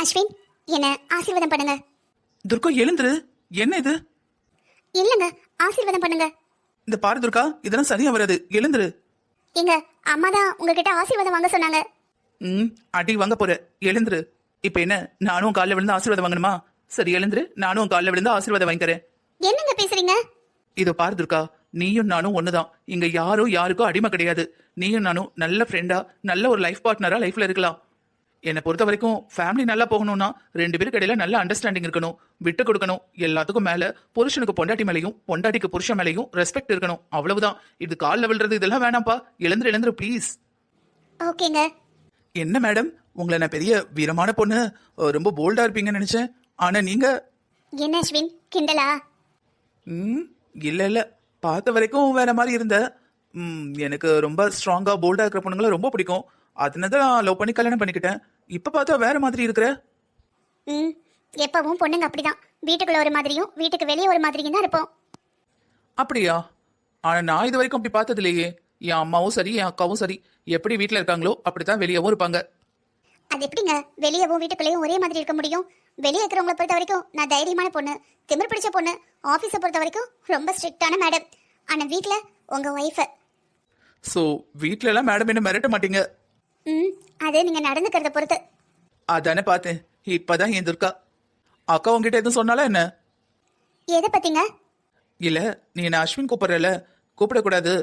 அஸ்வின், என்ன ஆசீர்வாதம் பண்ணுங்க. துர்கா எழுந்துரு. என்ன இது? இல்லங்க, ஆசீர்வாதம் பண்ணுங்க. இந்த பாரு துர்கா, இதெல்லாம் சரியா வராது. எழுந்துரு. எங்க அம்மா தான் உங்ககிட்ட ஆசீர்வாதம் வாங்க சொன்னாங்க. அடி வாங்க போற. எழுந்துரு. இப்ப என்ன, நானும் காலைல விழுந்து ஆசீர்வாதம் வாங்கணுமா? சரி எழுந்துரு, நானும் காலைல விழுந்து ஆசீர்வாதம் வாங்கிக்கிறேன். என்னங்க பேசுறீங்க? இதோ பாரு துர்கா, நீயும் நானும் ஒண்ணுதான். இங்க யாரும் யாருக்கும் அடிமை கிடையாது. நீயும் நானும் நல்ல ஃப்ரெண்டா, நல்ல ஒரு லைஃப் பார்ட்னரா லைஃப்ல இருக்கலாம். என்னை பொறுத்த வரைக்கும் ஃபேமிலி நல்லா போகணும்னா 2 பேருக்கு இடையில நல்ல அண்டர்ஸ்டாண்டிங் இருக்கணும், விட்டு கொடுக்கணும். எல்லாத்துக்கும் மேல புருஷனுக்கு பொண்டாட்டி மேலையும் பொண்டாட்டிக்கு புருஷன் மேலையும் ரெஸ்பெக்ட் இருக்கணும். அவ்வளவுதான். இது கால்ல விழுறது இதெல்லாம் வேணாம்ப்பா. எழுந்துரு ப்ளீஸ். ஓகேங்க. என்ன மேடம், உங்களை நான் பெரிய வீரமான பொண்ணு, ரொம்ப போல்டா இருப்பீங்கன்னு நினைச்சேன். ஆனா நீங்க என்ன அஸ்வின், கிண்டலா? இல்ல பார்த்த வரைக்கும் வேற மாதிரி இருந்த. எனக்கு ரொம்ப ஸ்ட்ராங்கா போல்டா இருக்கிற பொண்ணுங்களை ரொம்ப பிடிக்கும். அதனால லவ் பண்ணி கல்யாணம் பண்ணிக்கிட்டேன். இப்ப பார்த்தா வேற மாதிரி இருக்கிற. எப்பவும் பொண்ணுங்க அப்படிதான். வீட்டுக்குள்ள ஒரு மாதிரியும் வீட்டுக்கு வெளியே ஒரு மாதிரியும் தான் இருப்போம். அப்படியா? ஆனா நான் இது வரைக்கும் அப்படி பார்த்தது இல்லையே. என் அம்மாவும் சரி, என் அக்காவும் சரி, எப்படி வீட்டுல இருக்காங்களோ அப்படித்தான் வெளியவும் இருப்பாங்க. அது எப்படிங்க வெளியவும் வீட்டுக்குள்ளேயும் ஒரே மாதிரி இருக்க முடியும்? வெளியே இருக்கிறவங்களை பொறுத்த வரைக்கும் நான் தைரியமான பொண்ணு, திமிர் பிடிச்ச பொண்ணு. ஆபீஸை பொறுத்த வரைக்கும் ரொம்ப ஸ்ட்ரிக்டான மேடம். ஆனா வீட்டுல உங்க ஒய்ஃப. சோ வீட்டுல எல்லாம் மேடம் என்ன மிரட்ட மாட்டீங்க? அது நீங்க நடந்துக்கிறத பொறுத்து. அதானே பார்த்தேன். இப்பதான் என் துர்கா அக்கா உங்ககிட்ட எதுவும் சொன்னாலா என்ன? எதை பத்திங்க? இல்ல, நீ என்ன அஸ்வின் கூப்பிடுறல, கூப்பிடக்கூடாது,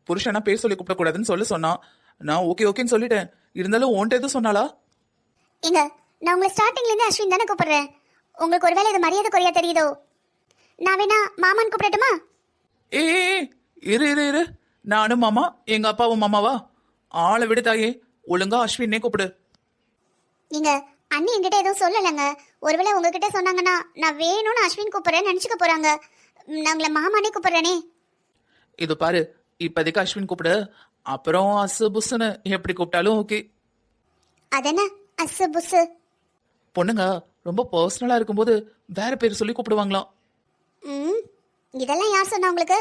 புருஷனா பேர் சொல்லி கூப்பிடக்கூடாதுன்னு சொன்னா நான் ஓகேன்னு சொல்லிட்டேன். இருந்தாலும் உன்ட்ட எதுவும் சொன்னாலா? எங்க நான் உங்களை ஸ்டார்டிங்ல இருந்து அஸ்வின் தானே கூப்பிடுறேன். உங்களுக்கு ஒருவேளை இது மரியாதை குறையா தெரியுதோ? நான் வேணா மாமான்னு கூப்பிடட்டுமா? ஏ இரு, நானும் மாமா, எங்க அப்பாவும் மாமாவா? ஆளை விடு தாயே, ஒழுங்கா அஸ்வின்னே கூப்பிடு. நீங்க அண்ணி என்கிட்ட எதுவும் சொல்லலைங்க. ஒருவேளை உங்ககிட்ட சொன்னாங்கன்னா நான் வேணும்னு அஸ்வின் கூப்பிடுறேன்னு நினைச்சுக்க போறாங்க. நான் உங்களை மாமானே கூப்பிடுறேனே. இது பாரு, இப்போதைக்கு அஸ்வின் கூப்பிடு. அப்புறம் அசு புஸ்ன்னு எப்படி கூப்பிட்டாலும் ஓகே. அதென்ன அசு புஸ்ஸு? பொண்ணுங்க ரொம்ப பர்சனலா இருக்கும்போது வேற பேர் சொல்லி கூப்பிடுவாங்களாம். இதெல்லாம் யார் சொன்னா உங்களுக்கு?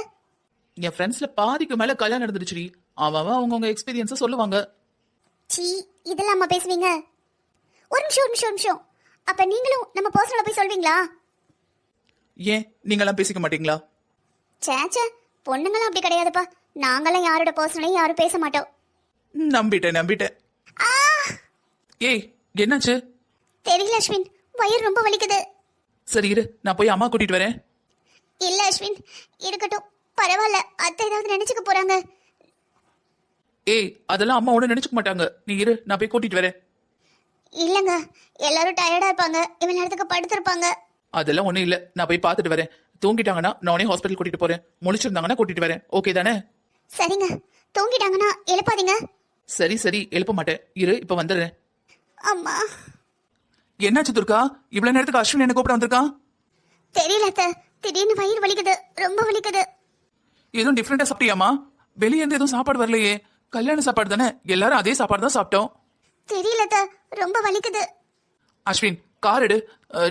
என் ஃப்ரெண்ட்ஸ்ல பாதிக்கு மேல கல்யாணம் நடந்துருச்சுடி. அவங்கவுங்க எக்ஸ்பீரியன்ஸை சொல்லுவாங்க. சீ, இதெல்லாம் அம்மா பேசுவீங்க? ஒரு நிமிஷம். அப்ப நீங்களும் நம்ம பர்சனலா போய் சொல்வீங்களா? ஏன் நீங்களாம் பேசிக்க மாட்டீங்களா? சேச்சே, பொண்ணுங்களும் அப்படி கிடையாதுப்பா. நாங்களாம் யாரோட பர்சனலையும் யாரும் பேச மாட்டோம். நம்பிட்டேன். ஏய், என்னாச்சு? தெரியல அஸ்வின், வயிறு ரொம்ப வலிக்குது. சரி இரு, நான் போய் அம்மா கூட்டிட்டு வரேன். இல்ல அஸ்வின், இருக்கட்டும், பரவாயில்ல. அத்தை ஏதாவது நினைச்சுக்க போறாங்க. ஏய், அதெல்லாம் அம்மா ஒண்ணு நினைச்சுக்க மாட்டாங்க. நீ இரு, நான் போய் கூட்டிட்டு வரேன். இல்லங்க, எல்லாரும் டயர்டா இருப்பாங்க, இவன் நேரத்துக்கு படுத்திருப்பாங்க. அதெல்லாம் ஒண்ணும் இல்ல, நான் போய் பார்த்துட்டு வரேன். தூங்கிட்டாங்கன்னா நானே ஹாஸ்பிட்டல் கூட்டிட்டு போறேன். முழிச்சிருந்தாங்கன்னா கூட்டிட்டு வரேன். ஓகே தானே? சரிங்க. தூங்கிட்டாங்கன்னா எழுப்பாதீங்க. சரி, எழுப்ப மாட்டேன். இரு, இப்ப வந்துடுறேன். அம்மா. என்னாச்சு துர்கா? இவ்வளவு நேரத்துக்கு அஸ்வின் என்ன கூப்பிட வந்திருக்கான்? தெரியல அத்தை, திடீர்னு வயிறு வலிக்குது, ரொம்ப வலிக்குது. எதுவும் டிஃப்ரெண்டா சாப்பிட்டியாமா? வெளியே இருந்து எதுவும் சாப்பாடு வரலையே. கல்யாண சாப்பாடு தானே, எல்லாரும் அதே சாப்பாடு தான் சாப்பிட்டோம். தெரியல அத்தை, ரொம்ப வலிக்குது. அஸ்வின், கார் எடு.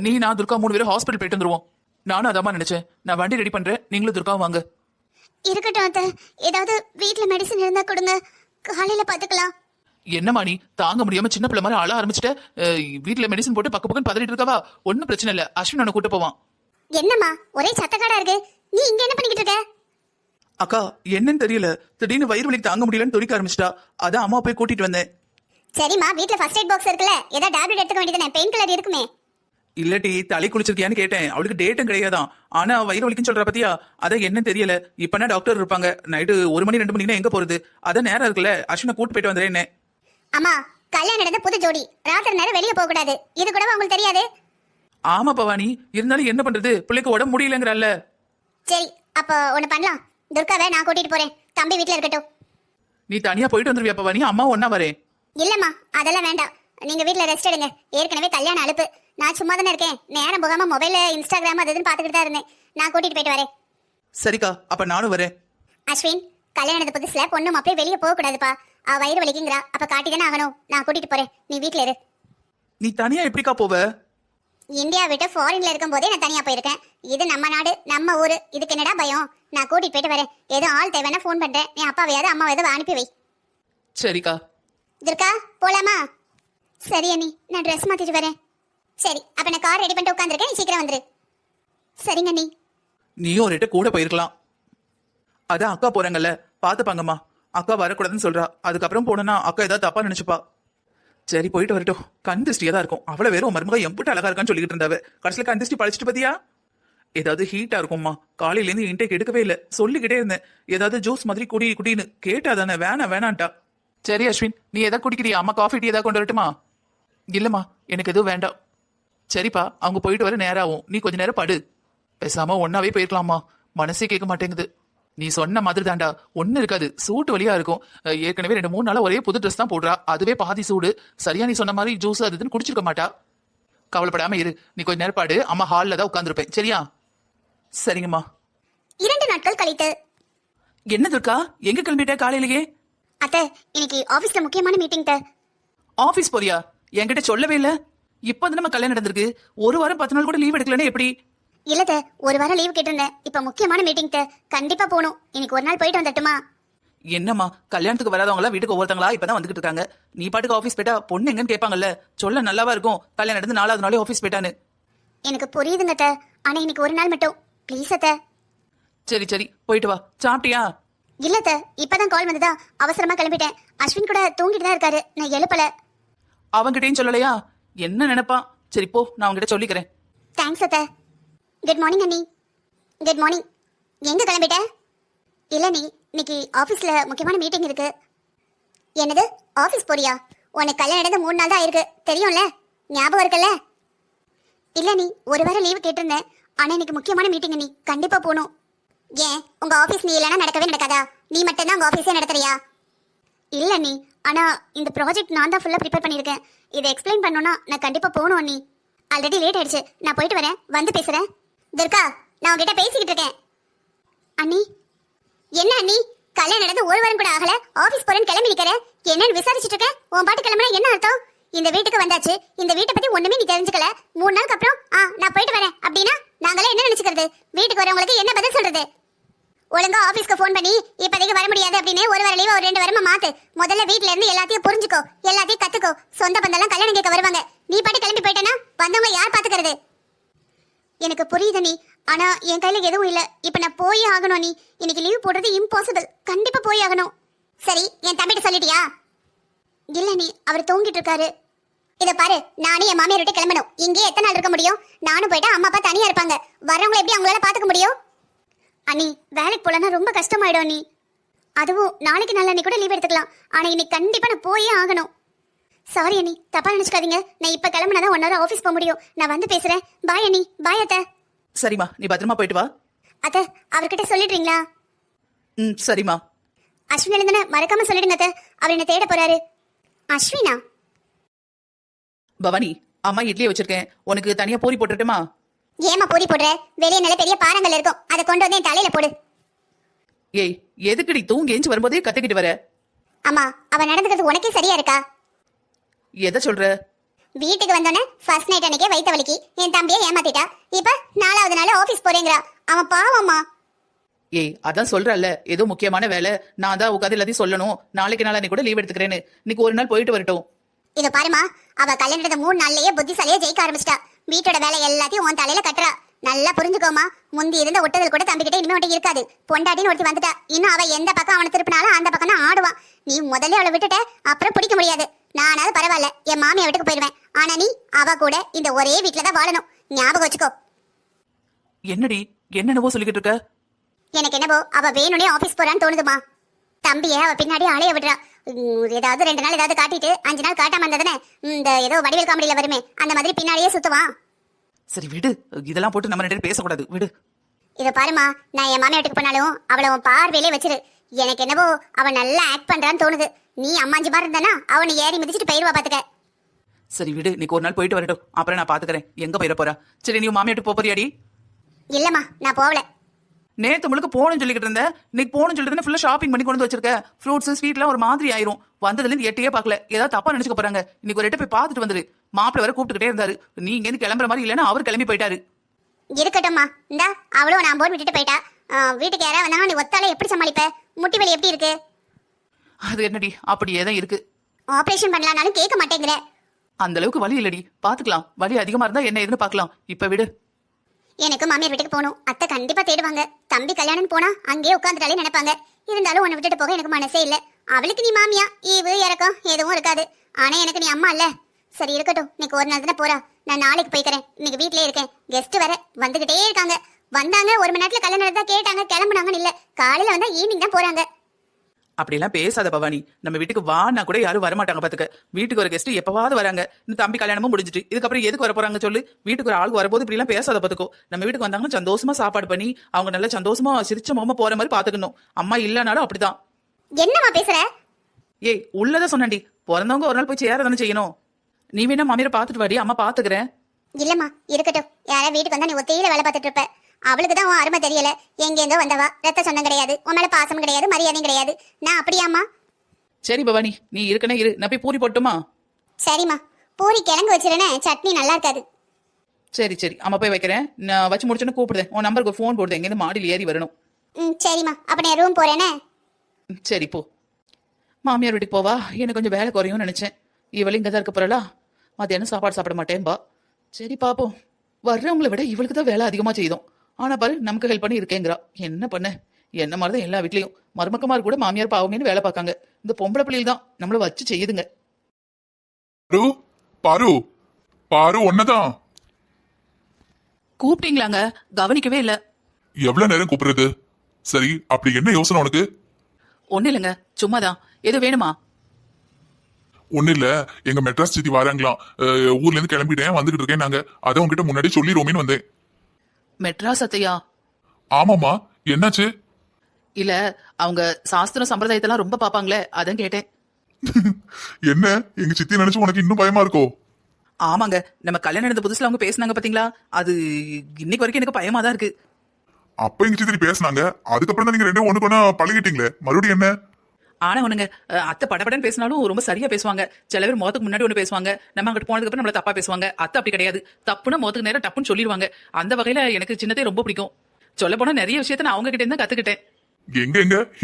நீ நான் துர்கா 3 பேரும் ஹாஸ்பிட்டல் போயிட்டு வந்துருவோம். நானும் அதாமா நினைச்சேன். நான் வண்டி ரெடி பண்றேன், நீங்களும் துர்கா வாங்க. இருக்கட்டும் அத்தை, ஏதாவது வீட்ல மெடிசன் இருந்தா கொடுங்க, காலையில பாத்துக்கலாம். என்னமா நீ தாங்க முடியாம சின்ன பிள்ளை மாதிரி அழ ஆரம்பிச்சுட்ட? வீட்டுல மெடிசன் போட்டு பக்கம் பதறிட்டு இருக்கவா? ஒன்னும் பிரச்சனை இல்ல, அஸ்வின் உன்னை கூட்டு போவான். என்னம்மா ஒரே சத்தக்காடா இருக்கு? நீ இங்க என்ன பண்ணிக்கிட்டு இருக்க? அக்கா, என்னன்னு தெரியல, திடீர்னு வயிறு வலி தாங்க முடியலன்னு துடிக்க ஆரம்பிச்சிட்டா. அதான் அம்மா போய் கூட்டிட்டு வந்தேன். சரிம்மா, வீட்ல ஃபர்ஸ்ட் எய்ட் பாக்ஸ் இருக்குல்ல, ஏதாவது டேப்லெட் எடுத்துக்க வேண்டியதானே, பெயின் கில்லர் இருக்குமே. இல்லட்டி தலை குளிச்சிருக்கியான்னு கேட்டேன். அவளுக்கு டேட்டும் கிடையாதான். ஆனா வயிறு வலிக்குன்னு சொல்ற பத்தியா? அதான் என்ன தெரியல. இப்பனா டாக்டர் இருப்பாங்க. நைட்டு 1 மணி 2 மணினா எங்க போறது? அதான் நேரம் இருக்குல்ல, அஸ்வினை கூட்டு போயிட்டு வந்துறேன். அம்மா, கல்யாணம் நடந்த புது ஜோடி, ராத்திரி நேரம் வெளியே போக கூடாது, இது கூட உங்களுக்கு தெரியாது? ஆமா பவானி, இருந்தாலும் என்ன பண்றது, பிள்ளைக்கு உடம்பு முடியலங்கறல்ல. சரி, அப்ப ஒண்ணு பண்ணலாம். துர்காவை நான் கூட்டிட்டு போறேன், தம்பி வீட்ல இருக்கட்டும். நீ தனியா போயிட்டு வந்துருவியா பவானி? அம்மா ஒன்னா வரேன். இல்லம்மா, அதெல்லாம் வேண்டாம். நீங்க வீட்ல ரெஸ்ட் எடுங்க. ஏற்கனவே கல்யாணம் அலுப்பு. நான் சும்மா தானே இருக்கேன். நேரம் போகாம மொபைல்ல இன்ஸ்டாகிராம் அது இதுன்னு பாத்துக்கிட்டு தான் இருந்தேன். நான் கூட்டிட்டு போயிட்டு வரேன். சரிக்கா, அப்ப நானும் வரேன். அஸ்வின், கல்யாணத்து புதுசுல பொண்ணு அப்படியே வெளியே போக கூடாதுப்பா. அவ வயிறு வலிக்குங்கிறா, அப்ப காட்டி தானே ஆகணும். நான் கூட்டிட்டு போறேன், நீ வீட்ல இரு. நீ தனியா எப்படிக்கா போவ? இந்தியா விட்டு ஃபாரின்ல இருக்கும் போதே நான் தனியா போயிருக்கேன். இது நம்ம நாடு, நம்ம ஊரு, இதுக்கு என்னடா பயம்? நான் கூட்டிட்டு போயிட்டு வரேன். ஏதோ ஆள் தேவைன்னா ஃபோன் பண்றேன். நீ அப்பாவையாவது அம்மாவையாவது அனுப்பி வை. சரிக்கா. துர்கா, போலாமா? சரி அண்ணி, நான் ட்ரெஸ் மாத்திட்டு வரேன். சரி, அப்ப நான் கார் ரெடி பண்ணிட்டு உட்காந்துருக்கேன், நீ சீக்கிரம் வந்துரு. சரிங்க அண்ணி. நீயும் ஒரு ரேட்டு கூட போயிருக்கலாம். அதான் அக்கா போறாங்கல்ல, பாத்துப்பாங்கம்மா. அக்கா வரக்கூடாதுன்னு சொல்றா, அதுக்கப்புறம் போனா அக்கா ஏதாவது தப்பா நினைச்சுப்பா. சரி போயிட்டு வரட்டும். கண் திருஷ்டியா தான் இருக்கும். அவளை வேற மருமக எம்பிட்டு அழகா இருக்கான்னு சொல்லிட்டு இருந்தாவ. கடைசியில கண் திருஷ்டி பழிச்சிட்டு பாத்தியா? ஏதாவது ஹீட்டா இருக்கும்மா. காலையில இருந்து இன்டேக் எடுக்கவே இல்ல, சொல்லிக்கிட்டே இருந்தேன் ஏதாவது ஜூஸ் மாதிரி குடின்னு. கேட்டா தானே வேணான்ட்டா. சரி அஸ்வின், நீ எதாவது குடிக்கிறியா? அம்மா காஃபி டீ ஏதாவது கொண்டு வரட்டுமா? இல்லம்மா, எனக்கு எதுவும் வேண்டாம். சரிப்பா, அவங்க போயிட்டு வர நேரம் ஆகும், நீ கொஞ்ச நேரம் படு. பேசாம ஒன்னாவே போயிருக்கலாமா, மனசே கேட்க மாட்டேங்குது. நீ சொன்ன மாதிரி தாண்டா, ஒண்ணு இருக்காது, சூட்டு வழியா இருக்கும். ஏற்கனவே 2-3 நாளா ஒரே புது ட்ரெஸ் தான் போடுறா, அதுவே பாதி சூடு. சரியா நீ சொன்ன மாதிரி ஜூஸ் அது இதுன்னு குடிச்சிருக்க மாட்டா. கவலைப்படாம இரு, நீ கொஞ்ச நேரம் பாடு. அம்மா ஹால்ல தான் உட்காந்துருப்பேன், சரியா? சரிங்கம்மா. 2 நாட்கள் கழித்து. என்ன துர்கா, எங்க கிளம்பிட்ட காலையிலேயே? அத்தை, இன்னைக்கு ஆபீஸ்ல முக்கியமான மீட்டிங். ஆபீஸ் போறியா? என்கிட்ட சொல்லவே இல்ல. இப்ப நம்ம கல்யாணம் நடந்திருக்கு, 1 வாரம் 10 நாள் கூட லீவ் எடுக்கலன்னு எப்படி? இல்ல, 1 வாரம் லீவ் கேட்டிருந்தேன். இப்ப முக்கியமான மீட்டிங், கண்டிப்பா போகணும். இன்னைக்கு ஒரு நாள் போயிட்டு வந்துட்டுமா? என்னம்மா, கல்யாணத்துக்கு வராதவங்களா வீட்டுக்கு ஒவ்வொருத்தங்களா இப்பதான் வந்துகிட்டு இருக்காங்க. நீ பாட்டுக்கு ஆபீஸ் போயிட்டா பொண்ணு எங்கன்னு கேட்பாங்கல்ல. சொல்ல நல்லாவா இருக்கும், கல்யாணம் நடந்து 4வது நாளே ஆபீஸ் போயிட்டான்னு. எனக்கு புரியுதுங்க அத்தை, ஆனா இன்னைக்கு ஒரு நாள் மட்டும் ப்ளீஸ் அத்தை. சரி போயிட்டு வா. சாப்பிட்டியா? இல்ல அத்தை, இப்பதான் கால் வந்ததா, அவசரமா கிளம்பிட்டேன். அஸ்வின் கூட தூங்கிட்டு தான் இருக்காரு, நான் எழுப்பல. அவன்கிட்டயும் சொல்லலையா? என்ன நினைப்பான்? சரி போ, நான் அவன்கிட்ட சொல்லிக்கிறேன். தேங்க்ஸ் அத்தை. குட் மார்னிங் அண்ணி. Good morning. எங்க கிளம்பிட்ட? இல்ல நீ, இன்னைக்கு ஆபீஸ்ல முக்கியமான மீட்டிங் இருக்கு. என்னது, ஆபீஸ் போறியா? உனக்கு கல்யாணம் நடந்து 3 நாள் தான் ஆயிருக்கு, தெரியும்ல? ஞாபகம் இருக்குல்ல? இல்ல நீ, 1 வாரம் லீவு கேட்டிருந்தேன், ஆனா இன்னைக்கு முக்கியமான மீட்டிங், நீ கண்டிப்பா போகணும். ஏன், உங்க ஆபீஸ் நீ இல்லைன்னா நடக்கவே நடக்காதா? நீ மட்டும் தான் உங்க ஆபீஸே நடத்துறியா? இல்ல நீ, ஆனா இந்த ப்ராஜெக்ட் நான் தான் ஃபுல்லா ப்ரிப்பேர் பண்ணிருக்கேன். இதை எக்ஸ்பிளைன் பண்ணனும்னா நான் கண்டிப்பா போகணும் நீ. ஆல்ரெடி லேட் ஆயிடுச்சு, நான் போயிட்டு வரேன், வந்து பேசுறேன். துர்கா, நான் உங்ககிட்ட பேசிக்கிட்டு இருக்கேன். அண்ணி. என்ன அண்ணி, கல்யாணம் நடந்து 1 வாரம் கூட ஆகல, ஆபீஸ் போறேன்னு கிளம்பி நிக்கிற. என்னன்னு விசாரிச்சுட்டு இருக்கேன். உன் பாட்டு கிளம்புனா என்ன அர்த்தம்? இந்த வீட்டுக்கு வந்தாச்சு, இந்த வீட்டை பத்தி ஒண்ணுமே நீ தெரிஞ்சுக்கல. 3 நாளுக்கு அப்புறம் நான் போயிட்டு வரேன் அப்படின்னா நாங்களே என்ன நினைச்சுக்கிறது? வீட்டுக்கு வரவங்களுக்கு என்ன பதில் சொல்றது? ஒழுங்கா ஆபீஸ்க்கு ஃபோன் பண்ணி இப்போதைக்கு வர முடியாது அப்படின்னு 1 வாரம் லீவ் 2 வாரமா மாத்து. முதல்ல வீட்ல இருந்து எல்லாத்தையும் புரிஞ்சுக்கோ, எல்லாத்தையும் கத்துக்கோ. சொந்த பந்தெல்லாம் கல்யாணம் கேட்க வருவாங்க, நீ பாட்டு கிளம்பி போயிட்டேன்னா வந்தவங்க யார் பாத்துக்கிறது? எனக்கு புரியுது நீ, ஆனா என் கையில எதுவும் இல்ல. இப்ப நான் போய் ஆகணும் நீ. இன்னைக்கு லீவ் போடுறது இம்பாசிபிள், கண்டிப்பா போய் ஆகணும். சரி, என் தம்பிட்ட சொல்லிட்டியா? இல்ல நீ, அவர் தூங்கிட்டு இருக்காரு. இத பாரு, நானும் என் மாமியார் விட்டு கிளம்பணும். இங்கே எத்தனை நாள் இருக்க முடியும்? நானும் போயிட்டா அம்மா அப்பா தனியா இருப்பாங்க, வரவங்களை எப்படி அவங்களால பாத்துக்க முடியும்? அண்ணி, வேலைக்கு போலன்னா ரொம்ப கஷ்டமாயிடும் நீ. அதுவும் நாளைக்கு நாளான்னைக்கு கூட லீவ் எடுத்துக்கலாம், ஆனா இன்னைக்கு கண்டிப்பா நான் போயே ஆகணும். சாரி அண்ணி, தப்பா நினைச்சுக்காதீங்க. நான் இப்ப கிளம்புனாதான் 1 hour ஆபீஸ் போக முடியும். நான் வந்து பேசுறேன். பாய் அண்ணி. பாய் அத்தை. சரிம்மா, நீ பத்திரமா போயிட்டு வா. அத்தை, அவர்கிட்ட சொல்லிடுறீங்களா? சரிம்மா. அஸ்வின் எழுந்தன மறக்காம சொல்லிடுங்க அத்தை, அவர் என்ன தேட போறாரு. அஸ்வினா? பவானி, அம்மா இட்லியை வச்சிருக்கேன், உனக்கு தனியா பூரி போட்டுட்டுமா? ஏமா பூரி போடுற? வெளியே நல்ல பெரிய பாறங்கள் இருக்கும், அதை கொண்டு வந்து என் தலையில போடு. ஏய், எதுக்குடி தூங்கி எஞ்சி வரும்போதே கத்திக்கிட்டு வர? அம்மா, அவ நடந்துக்கிறது உனக்கே சரியா இருக்கா? எதை சொல்ற? வீட்டுக்கு வந்தோன்னே ஃபர்ஸ்ட் நைட் அன்னைக்கே வயித்த வலிக்கு என் தம்பியை ஏமாத்திட்டா. இப்ப 4வது நாள் ஆபீஸ் போறேங்கிறா. அவன் பாவம்மா. ஏய், அதான் சொல்றல்ல, ஏதோ முக்கியமான வேலை, நான் தான் உட்காந்து எல்லாத்தையும் சொல்லணும். நாளைக்கு நாளானி கூட லீவ் எடுத்துக்கிறேன்னு. இன்னைக்கு 1 நாள் போயிட்டு வரட்டும். இத பாருமா, அவ கல்யாணத்தை 3 நாள்லயே புத்திசாலியா ஜெயிக்க ஆரம்பிச்சிட்டா. வீட்டோட வேலை எல்லாத்தையும் உன் தலையில கட்டுறா. நல்லா புரிஞ்சுக்கோமா, முந்தி இருந்த ஒட்டதல் கூட தம்பிக்கிட்ட இனிமே ஒட்டி இருக்காது. பொண்டாட்டின்னு ஒருத்தி வந்துட்டா, இன்னும் அவ எந்த பக்கம் அவனை திருப்பினாலும் அந்த பக்கம் தான் ஆடுவான். நீ முதல்ல அவளை விட்டுட்ட, அப்புறம் பிடிக்க முடியாது. நானாவது பரவாயில்ல, என் மாமியை வீட்டுக்கு போயிருவேன். ஆனா நீ அவ கூட இந்த ஒரே வீட்டுல தான் வாழணும், ஞாபகம் வச்சுக்கோ. என்னடி என்னென்னவோ சொல்லிக்கிட்டு இருக்க? எனக்கு என்னவோ அவ வேணும்னே ஆபீஸ் போறான்னு தோணுதுமா. தம்பிய அவ பின்னாடி அலைய விடுறா. ஏதாவது 2 நாள் ஏதாவது காட்டிட்டு 5 நாள் காட்டாம இருந்ததுன்னு இந்த ஏதோ வடிவேல் காமெடியில வருமே அந்த மாதிரி பின்னாடியே சுத்துவான். சரி விடு, இதெல்லாம் போட்டு நம்ம 2 பேரும் பேசக்கூடாது, விடு. இத பாருமா, நான் என் மாமியா வீட்டுக்கு போனாலும் அவளை உன் பார்வையிலே வச்சிரு. எனக்கு என்னவோ அவ நல்லா ஆக்ட் பண்றான்னு தோணுது. நீ அம்மாஞ்சி மாதிரி இருந்தானா அவனை ஏறி மிதிச்சிட்டு போயிருவா பாத்துக்க. சரி விடு, நீ 1 நாள் போயிட்டு வரட்டும், அப்புறம் நான் பாத்துக்கிறேன் எங்க போயிட போறா. சரி, நீ மாமியா வீட்டுக்கு போறியாடி? இல்லம்மா, நான் போகல. நேத்து முழுக்க போகணும்னு சொல்லிக்கிட்டு இருந்தேன், இன்னைக்கு போகணும்னு சொல்லிட்டு ஃபுல்லா ஷாப்பிங் பண்ணி கொண்டு வச்சிருக்க. ஃப்ரூட்ஸ் ஸ்வீட்லாம் ஒரு மாதிரி ஆயிரும். வந்ததுல இருந்து எட்டையே பார்க்கல, ஏதாவது தப்பா நினைச்சுக்க போறாங்க. இன்னைக்கு ஒரு எட்ட போய் பார்த்துட்டு வந்துரு. மாப்பிள்ள வர கூப்பிட்டுக்கிட்டே இருந்தாரு, நீ இங்க இருந்து கிளம்புற மாதிரி இல்லைன்னா அவர் கிளம்பி போயிட்டாரு. இருக்கட்டும்மா, இந்தா அவளும் நான் போன் விட்டுட்டு போயிட்டா. வீட்டுக்கு யாராவது வந்தாலும் நீ ஒத்தால எப்படி சமாளிப்ப? முட்டி வலி எப்படி இருக்கு? அது என்னடி அப்படியே தான் இருக்கு. ஆபரேஷன் பண்ணலாம்னாலும் கேட்க மாட்டேங்கிற. அந்த அளவுக்கு வலி இல்லடி, பாத்துக்கலாம். வலி அதிகமா இருந்தா என்ன ஏதுன்னு பாக்கலாம். இப்ப விடு. எனக்கு மாமியார் வீட்டுக்கு போகணும். அத்தை கண்டிப்பா தேடுவாங்க. தம்பி கல்யாணம் போனா அங்கேயே உட்காந்துட்டாலே நினைப்பாங்க. இருந்தாலும் உன்னை விட்டுட்டு போக எனக்கு மனசே இல்ல. அவளுக்கு நீ மாமியா, ஈவு இறக்கம் எதுவும் இருக்காது. ஆனா எனக்கு நீ அம்மா இல்ல. சரி இருக்கட்டும், இன்னைக்கு ஒரு நாள் தானே போறா. நான் நாளைக்கு போய்க்கிறேன். இன்னைக்கு வீட்லயே இருக்கேன். கெஸ்ட் வர வந்துகிட்டே இருக்காங்க. வந்தாங்க, ஒரு மணி நேரத்துல கல்யாணம் நடந்தா கேட்டாங்க, கிளம்புனாங்கன்னு இல்ல. காலையில வந்தா ஈவினிங் தான் போறாங்க. அப்படிலாம் பேசாத பவானி. நம்ம வீட்டுக்கு வானா கூட யாரும் வரமாட்டாங்க பாத்துக்க. வீட்டுக்கு ஒரு கெஸ்ட் எப்பவாவது வராங்க. இந்த தம்பி கல்யாணமும் முடிஞ்சிட்டு இதுக்கப்புறம் எதுக்கு வர போறாங்க சொல்லு. வீட்டுக்கு ஒரு ஆளுக்கு வரும்போது இப்படி எல்லாம் பேசாத பாத்துக்கோ. நம்ம வீட்டுக்கு வந்தாங்கன்னா சந்தோஷமா சாப்பாடு பண்ணி அவங்க நல்லா சந்தோஷமா சிரிச்ச முகமா போற மாதிரி பாத்துக்கணும். அம்மா இல்லனாலும் அப்படிதான். என்னம்மா பேசுற? ஏய், உள்ளதான் சொன்னேன்டி. பிறந்தவங்க ஒரு நாள் போய் சேர தானே செய்யணும். நீ வேணா மாமியாரை பாத்துட்டு வாடி, அம்மா பாத்துக்கிறேன். இல்லம்மா இருக்கட்டும். யாரா வீட்டுக்கு வந்தா நீ ஒத்தையில வேலை பார்த்துட்டு இருப்ப. அவளுக்கு தான் உன் அருமை தெரியல. எங்கேருந்தோ வந்தவா, ரத்த சொந்தம் கிடையாது, உன் மேல பாசம் கிடையாது, மரியாதையும் கிடையாது. நான் அப்படியாம்மா? சரி பவானி, நீ இருக்கனே இரு. நான் போய் பூரி போட்டுமா? சரிம்மா, பூரி கிழங்கு வச்சிருனே, சட்னி நல்லா இருக்காது. சரி சரி, அம்மா போய் வைக்கிறேன். நான் வச்சு முடிச்சோன்னு கூப்பிடுறேன். உன் நம்பருக்கு ஃபோன் போடுறேன். எங்கேருந்து மாடியில் ஏறி வரணும். சரிம்மா, அப்ப நான் ரூம் போறேனே. சரி போ. மாமியார் வீட்டுக்கு போவா, எனக்கு கொஞ்சம் வேலை குறையும்னு நினைச்சேன். இவளும் இங்கே தான் இருக்க போறலா. மத்தியானம் சாப்பாடு சாப்பிட மாட்டேன்பா. சரி பாப்போம். வர்றவங்களை விட இவளுக்கு தான் வேலை அதிகமா செய்தோம். ஆனா பாரு, நமக்கு ஹெல்ப் பண்ணி இருக்கேங்கிறா. என்ன பண்ண? என்ன மாதிரிதான் எல்லா வீட்லயும் மருமக்கமார் கூட மாமியார் பாவமேனு வேலை பார்க்காங்க. இந்த பொம்பளை பிள்ளைகள் தான் நம்மள வச்சு செய்யுதுங்க. பாரு பாரு பாரு ஒன்னதான். கூப்பிட்டீங்களாங்க? கவனிக்கவே இல்ல. எவ்வளவு நேரம் கூப்பிடுறது? சரி, அப்படி என்ன யோசனை உனக்கு? ஒண்ணு இல்லைங்க, சும்மாதான். எது வேணுமா? ஒண்ணு இல்ல, எங்க மெட்ராஸ் சித்தி வராங்களாம். ஊர்ல இருந்து கிளம்பிட்டேன், வந்துகிட்டு இருக்கேன். நாங்க அதை உங்ககிட்ட முன்னாடி சொல்லிடுவோமேன்னு வந்தேன். மெட்ராஸ் அத்தையா? ஆமாமா, என்னாச்சு? இல்ல, அவங்க சாஸ்திரம் சம்பிரதாயத்தெல்லாம் ரொம்ப பாப்பாங்களே, அதான் கேட்டேன். என்ன, எங்க சித்தி நினைச்சு உனக்கு இன்னும் பயமா இருக்கோ? ஆமாங்க, நம்ம கல்யாணம் நடந்த புதுசுல அவங்க பேசினாங்க பாத்தீங்களா, அது இன்னைக்கு வரைக்கும் எனக்கு பயமா தான் இருக்கு. அப்ப எங்க சித்தி பேசினாங்க, அதுக்கப்புறம் தான் நீங்க ரெண்டும் ஒண்ணுக்கு ஒண்ணா பழகிட்டீங்களே, மறுபடியும் என்ன? ஆனா ஒண்ணுங்க, அத்தை படபடன்னு பேசினாலும் ரொம்ப சரியா பேசுவாங்க. சில பேர் முகத்துக்கு முன்னாடி ஒண்ணு பேசுவாங்க, நம்ம அங்கிட்டு போனதுக்கு அப்புறம் நம்மள தப்பா பேசுவாங்க. அத்தை அப்படி கிடையாது. தப்புனா முகத்துக்கு நேரம் டப்புன்னு சொல்லிடுவாங்க. அந்த வகையில எனக்கு சின்னதே ரொம்ப பிடிக்கும். சொல்ல போனா நிறைய விஷயத்த நான் அவங்க கிட்ட இருந்து கத்துக்கிட்டேன்.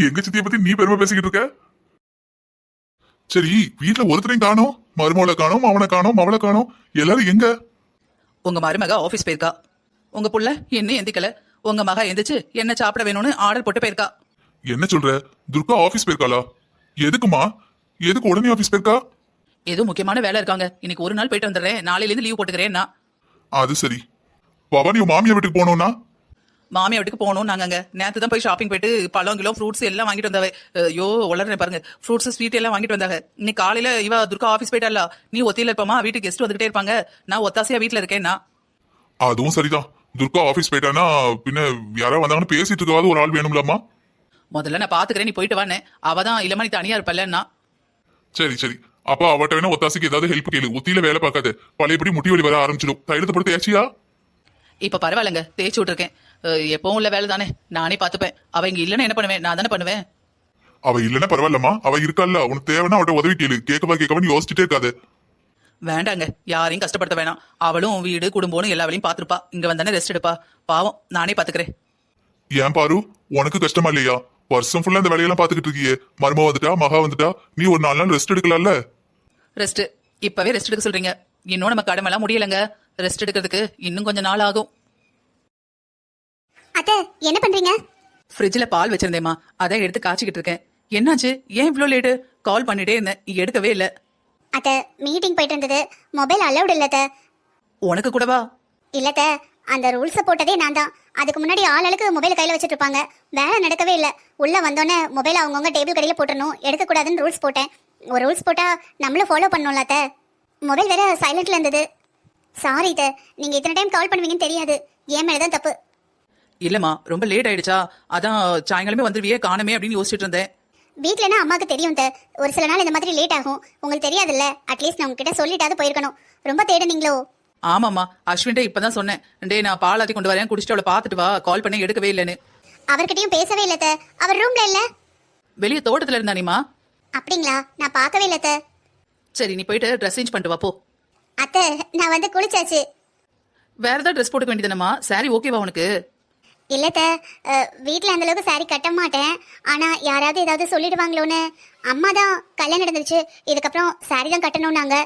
எங்க சித்தியை பத்தி நீ பெருமை பேசிக்கிட்டு இருக்க? சரி, வீட்டுல ஒருத்தரையும் காணோம். மருமகளை காணோம், அவனை காணோம், மவளை காணோம். எல்லாரும் எங்க? உங்க மருமக ஆபீஸ் போயிருக்கா. உங்க புள்ள என்ன எந்திக்கல. உங்க மக எந்திரிச்சு என்ன சாப்பிட வேணும்னு ஆர்டர் போட்டு போயிருக்கா. என்ன சொல்ற? துர்கா ஆபீஸ் போயிருக்காளா? எதுக்குமா? எதுக்கு உடனே ஆபீஸ் போயிருக்கா? ஏதோ முக்கியமான வேலை இருக்காங்க. இன்னைக்கு ஒரு நாள் போயிட்டு வந்துடுறேன், நாளையில இருந்து லீவ் போட்டுக்கிறேன். அது சரி. பவானி மாமியா வீட்டுக்கு போனோம்னா? மாமியா வீட்டுக்கு போகணும். நாங்க நேற்று தான் போய் ஷாப்பிங் போயிட்டு பழம் கிலோ ஃப்ரூட்ஸ் எல்லாம் வாங்கிட்டு வந்தாவே. ஐயோ உளறேன் பாருங்க. ஃப்ரூட்ஸ் ஸ்வீட் எல்லாம் வாங்கிட்டு வந்தாங்க. இன்னைக்கு காலையில இவ துர்கா ஆபீஸ் போயிட்டால. நீ ஒத்தியில இருப்பமா, வீட்டுக்கு கெஸ்ட் வந்துகிட்டே இருப்பாங்க. நான் ஒத்தாசையா வீட்டுல இருக்கேன்னா. அதுவும் சரிதான். துர்கா ஆபீஸ் போயிட்டானா பின்ன யாராவது வந்தாங்கன்னு பேசிட்டு இருக்காவது ஒரு ஆள் வேணும்லம்மா. முதல்ல நான் பாத்துக்கிறேன், நீ போயிட்டு வானே. அவதான் இல்லமா நீ தனியா இருப்பல்லன்னா. சரி சரி, அப்ப அவட்ட வேணா ஒத்தாசிக்கு ஏதாவது ஹெல்ப் கேளு. ஒத்தியில வேலை பார்க்காது, பழையபடி முட்டி வலி வர ஆரம்பிச்சிடும். தைலத்தை போட்டு தேய்ச்சியா? இப்ப பரவாயில்லங்க, தேய்ச்சி விட்டுருக்கேன். எப்பவும் உள்ள வேலை தானே, நானே பாத்துப்பேன். அவ இங்க இல்லன்னா என்ன பண்ணுவேன்? நான் தானே பண்ணுவேன். அவ இல்லன்னா பரவாயில்லம்மா, அவ இருக்கல்ல. உனக்கு தேவைன்னா அவட்ட உதவி கேளு. கேட்கவா யோசிச்சுட்டே இருக்காது. வேண்டாங்க, யாரையும் கஷ்டப்படுத்த வேணாம். அவளும் வீடு குடும்பம்னு எல்லா வேலையும் பாத்துருப்பா. இங்க வந்தானே ரெஸ்ட் எடுப்பா. பாவம், நானே பாத்துக்கிறேன். ஏன் பாரு, உனக்கு கஷ்டமா இல்லையா? வருஷம் ஃபுல்லா இந்த வேலையெல்லாம் பாத்துக்கிட்டு இருக்கியே. மரும வந்துட்டா, மகா வந்துட்டா, நீ ஒரு 4 நாள் ரெஸ்ட் எடுக்கலாம்ல? ரெஸ்ட் இப்பவே ரெஸ்ட் எடுக்க சொல்றீங்க? இன்னும் நம்ம கடமை எல்லாம் முடியலங்க. ரெஸ்ட் எடுக்கிறதுக்கு இன்னும் கொஞ்சம் நாள் ஆகும். அத்தை என்ன பண்றீங்க? ஃப்ரிட்ஜ்ல பால் வச்சிருந்தேமா, அதை எடுத்து காய்ச்சிக்கிட்டு இருக்கேன். என்னாச்சு? ஏன் இவ்ளோ லேட்டு? கால் பண்ணிட்டே இருந்தேன், எடுக்கவே இல்ல. அத்தை மீட்டிங் போயிட்டு இருந்தது, மொபைல் அலௌட் இல்ல அத்தை. உனக்கு கூடவா? இல்ல அத்தை, அந்த ரூல்ஸை போட்டதே நான் தான். அதுக்கு முன்னாடி ஆளுக்கு மொபைல் கையில வச்சுட்டு இருப்பாங்க. வேலை நடக்கவே இல்லை. உள்ள வந்தோடனே மொபைல் அவங்கவுங்க டேபிள் கடையில போட்டணும், எடுக்கக்கூடாதுன்னு ரூல்ஸ் போட்டேன். ஒரு ரூல்ஸ் போட்டா நம்மளும் ஃபாலோ பண்ணணும்ல அத்தை. மொபைல் வேற சைலண்ட்ல இருந்தது. சாரி அத்தை, நீங்க இத்தனை டைம் கால் பண்ணுவீங்கன்னு தெரியாது. ஏன் மேலதான் தப்பு. இல்லம்மா, ரொம்ப லேட் ஆயிடுச்சா, அதான் சாயங்காலமே வந்துருவியே காணமே அப்படின்னு யோசிச்சுட்டு இருந்தேன். வீட்லனா அம்மாக்கு தெரியும் அத்தை, ஒரு சில நாள் இந்த மாதிரி லேட் ஆகும். உங்களுக்கு தெரியாதுல்ல, அட்லீஸ்ட் நான் உங்ககிட்ட சொல்லிட்டாவது போயிருக்கணும். ரொம்ப தேடுனீங்களோ? ஆமாம்மா, அஸ்வின்டே இப்பதான் சொன்னேன். டே நான் பால் ஆத்தி கொண்டு வரேன், குடிச்சிட்டு அவளை பாத்துட்டு வா, கால் பண்ணி எடுக்கவே இல்லைன்னு. அவர்கிட்டயும் பேசவே இல்ல அத்தை. அவர் ரூம்ல இல்ல. வெளியே தோட்டத்துல இருந்தானிமா. அப்படிங்களா? நான் பார்க்கவே இல்ல அத்தை. சரி, நீ போயிட்டு ட்ரெஸ் சேஞ்ச் பண்ணிட்டு வா போ. அத்தை நான் வந்து குளிச்சாச்சு. வேற ஏதாவது ட்ரெஸ் போட்டுக்க வேண்டியதானம்மா? சாரி ஓகேவா உனக்கு? இல்ல அத்தை, வீட்டில் அந்த அளவுக்கு சாரி கட்ட மாட்டேன். ஆனா யாராவது ஏதாவது சொல்லிடுவாங்களோன்னு. அம்மா தான் கல்யாணம் நடந்துருச்சு, இதுக்கப்புறம் சாரி தான் கட்டணும் நாங்க.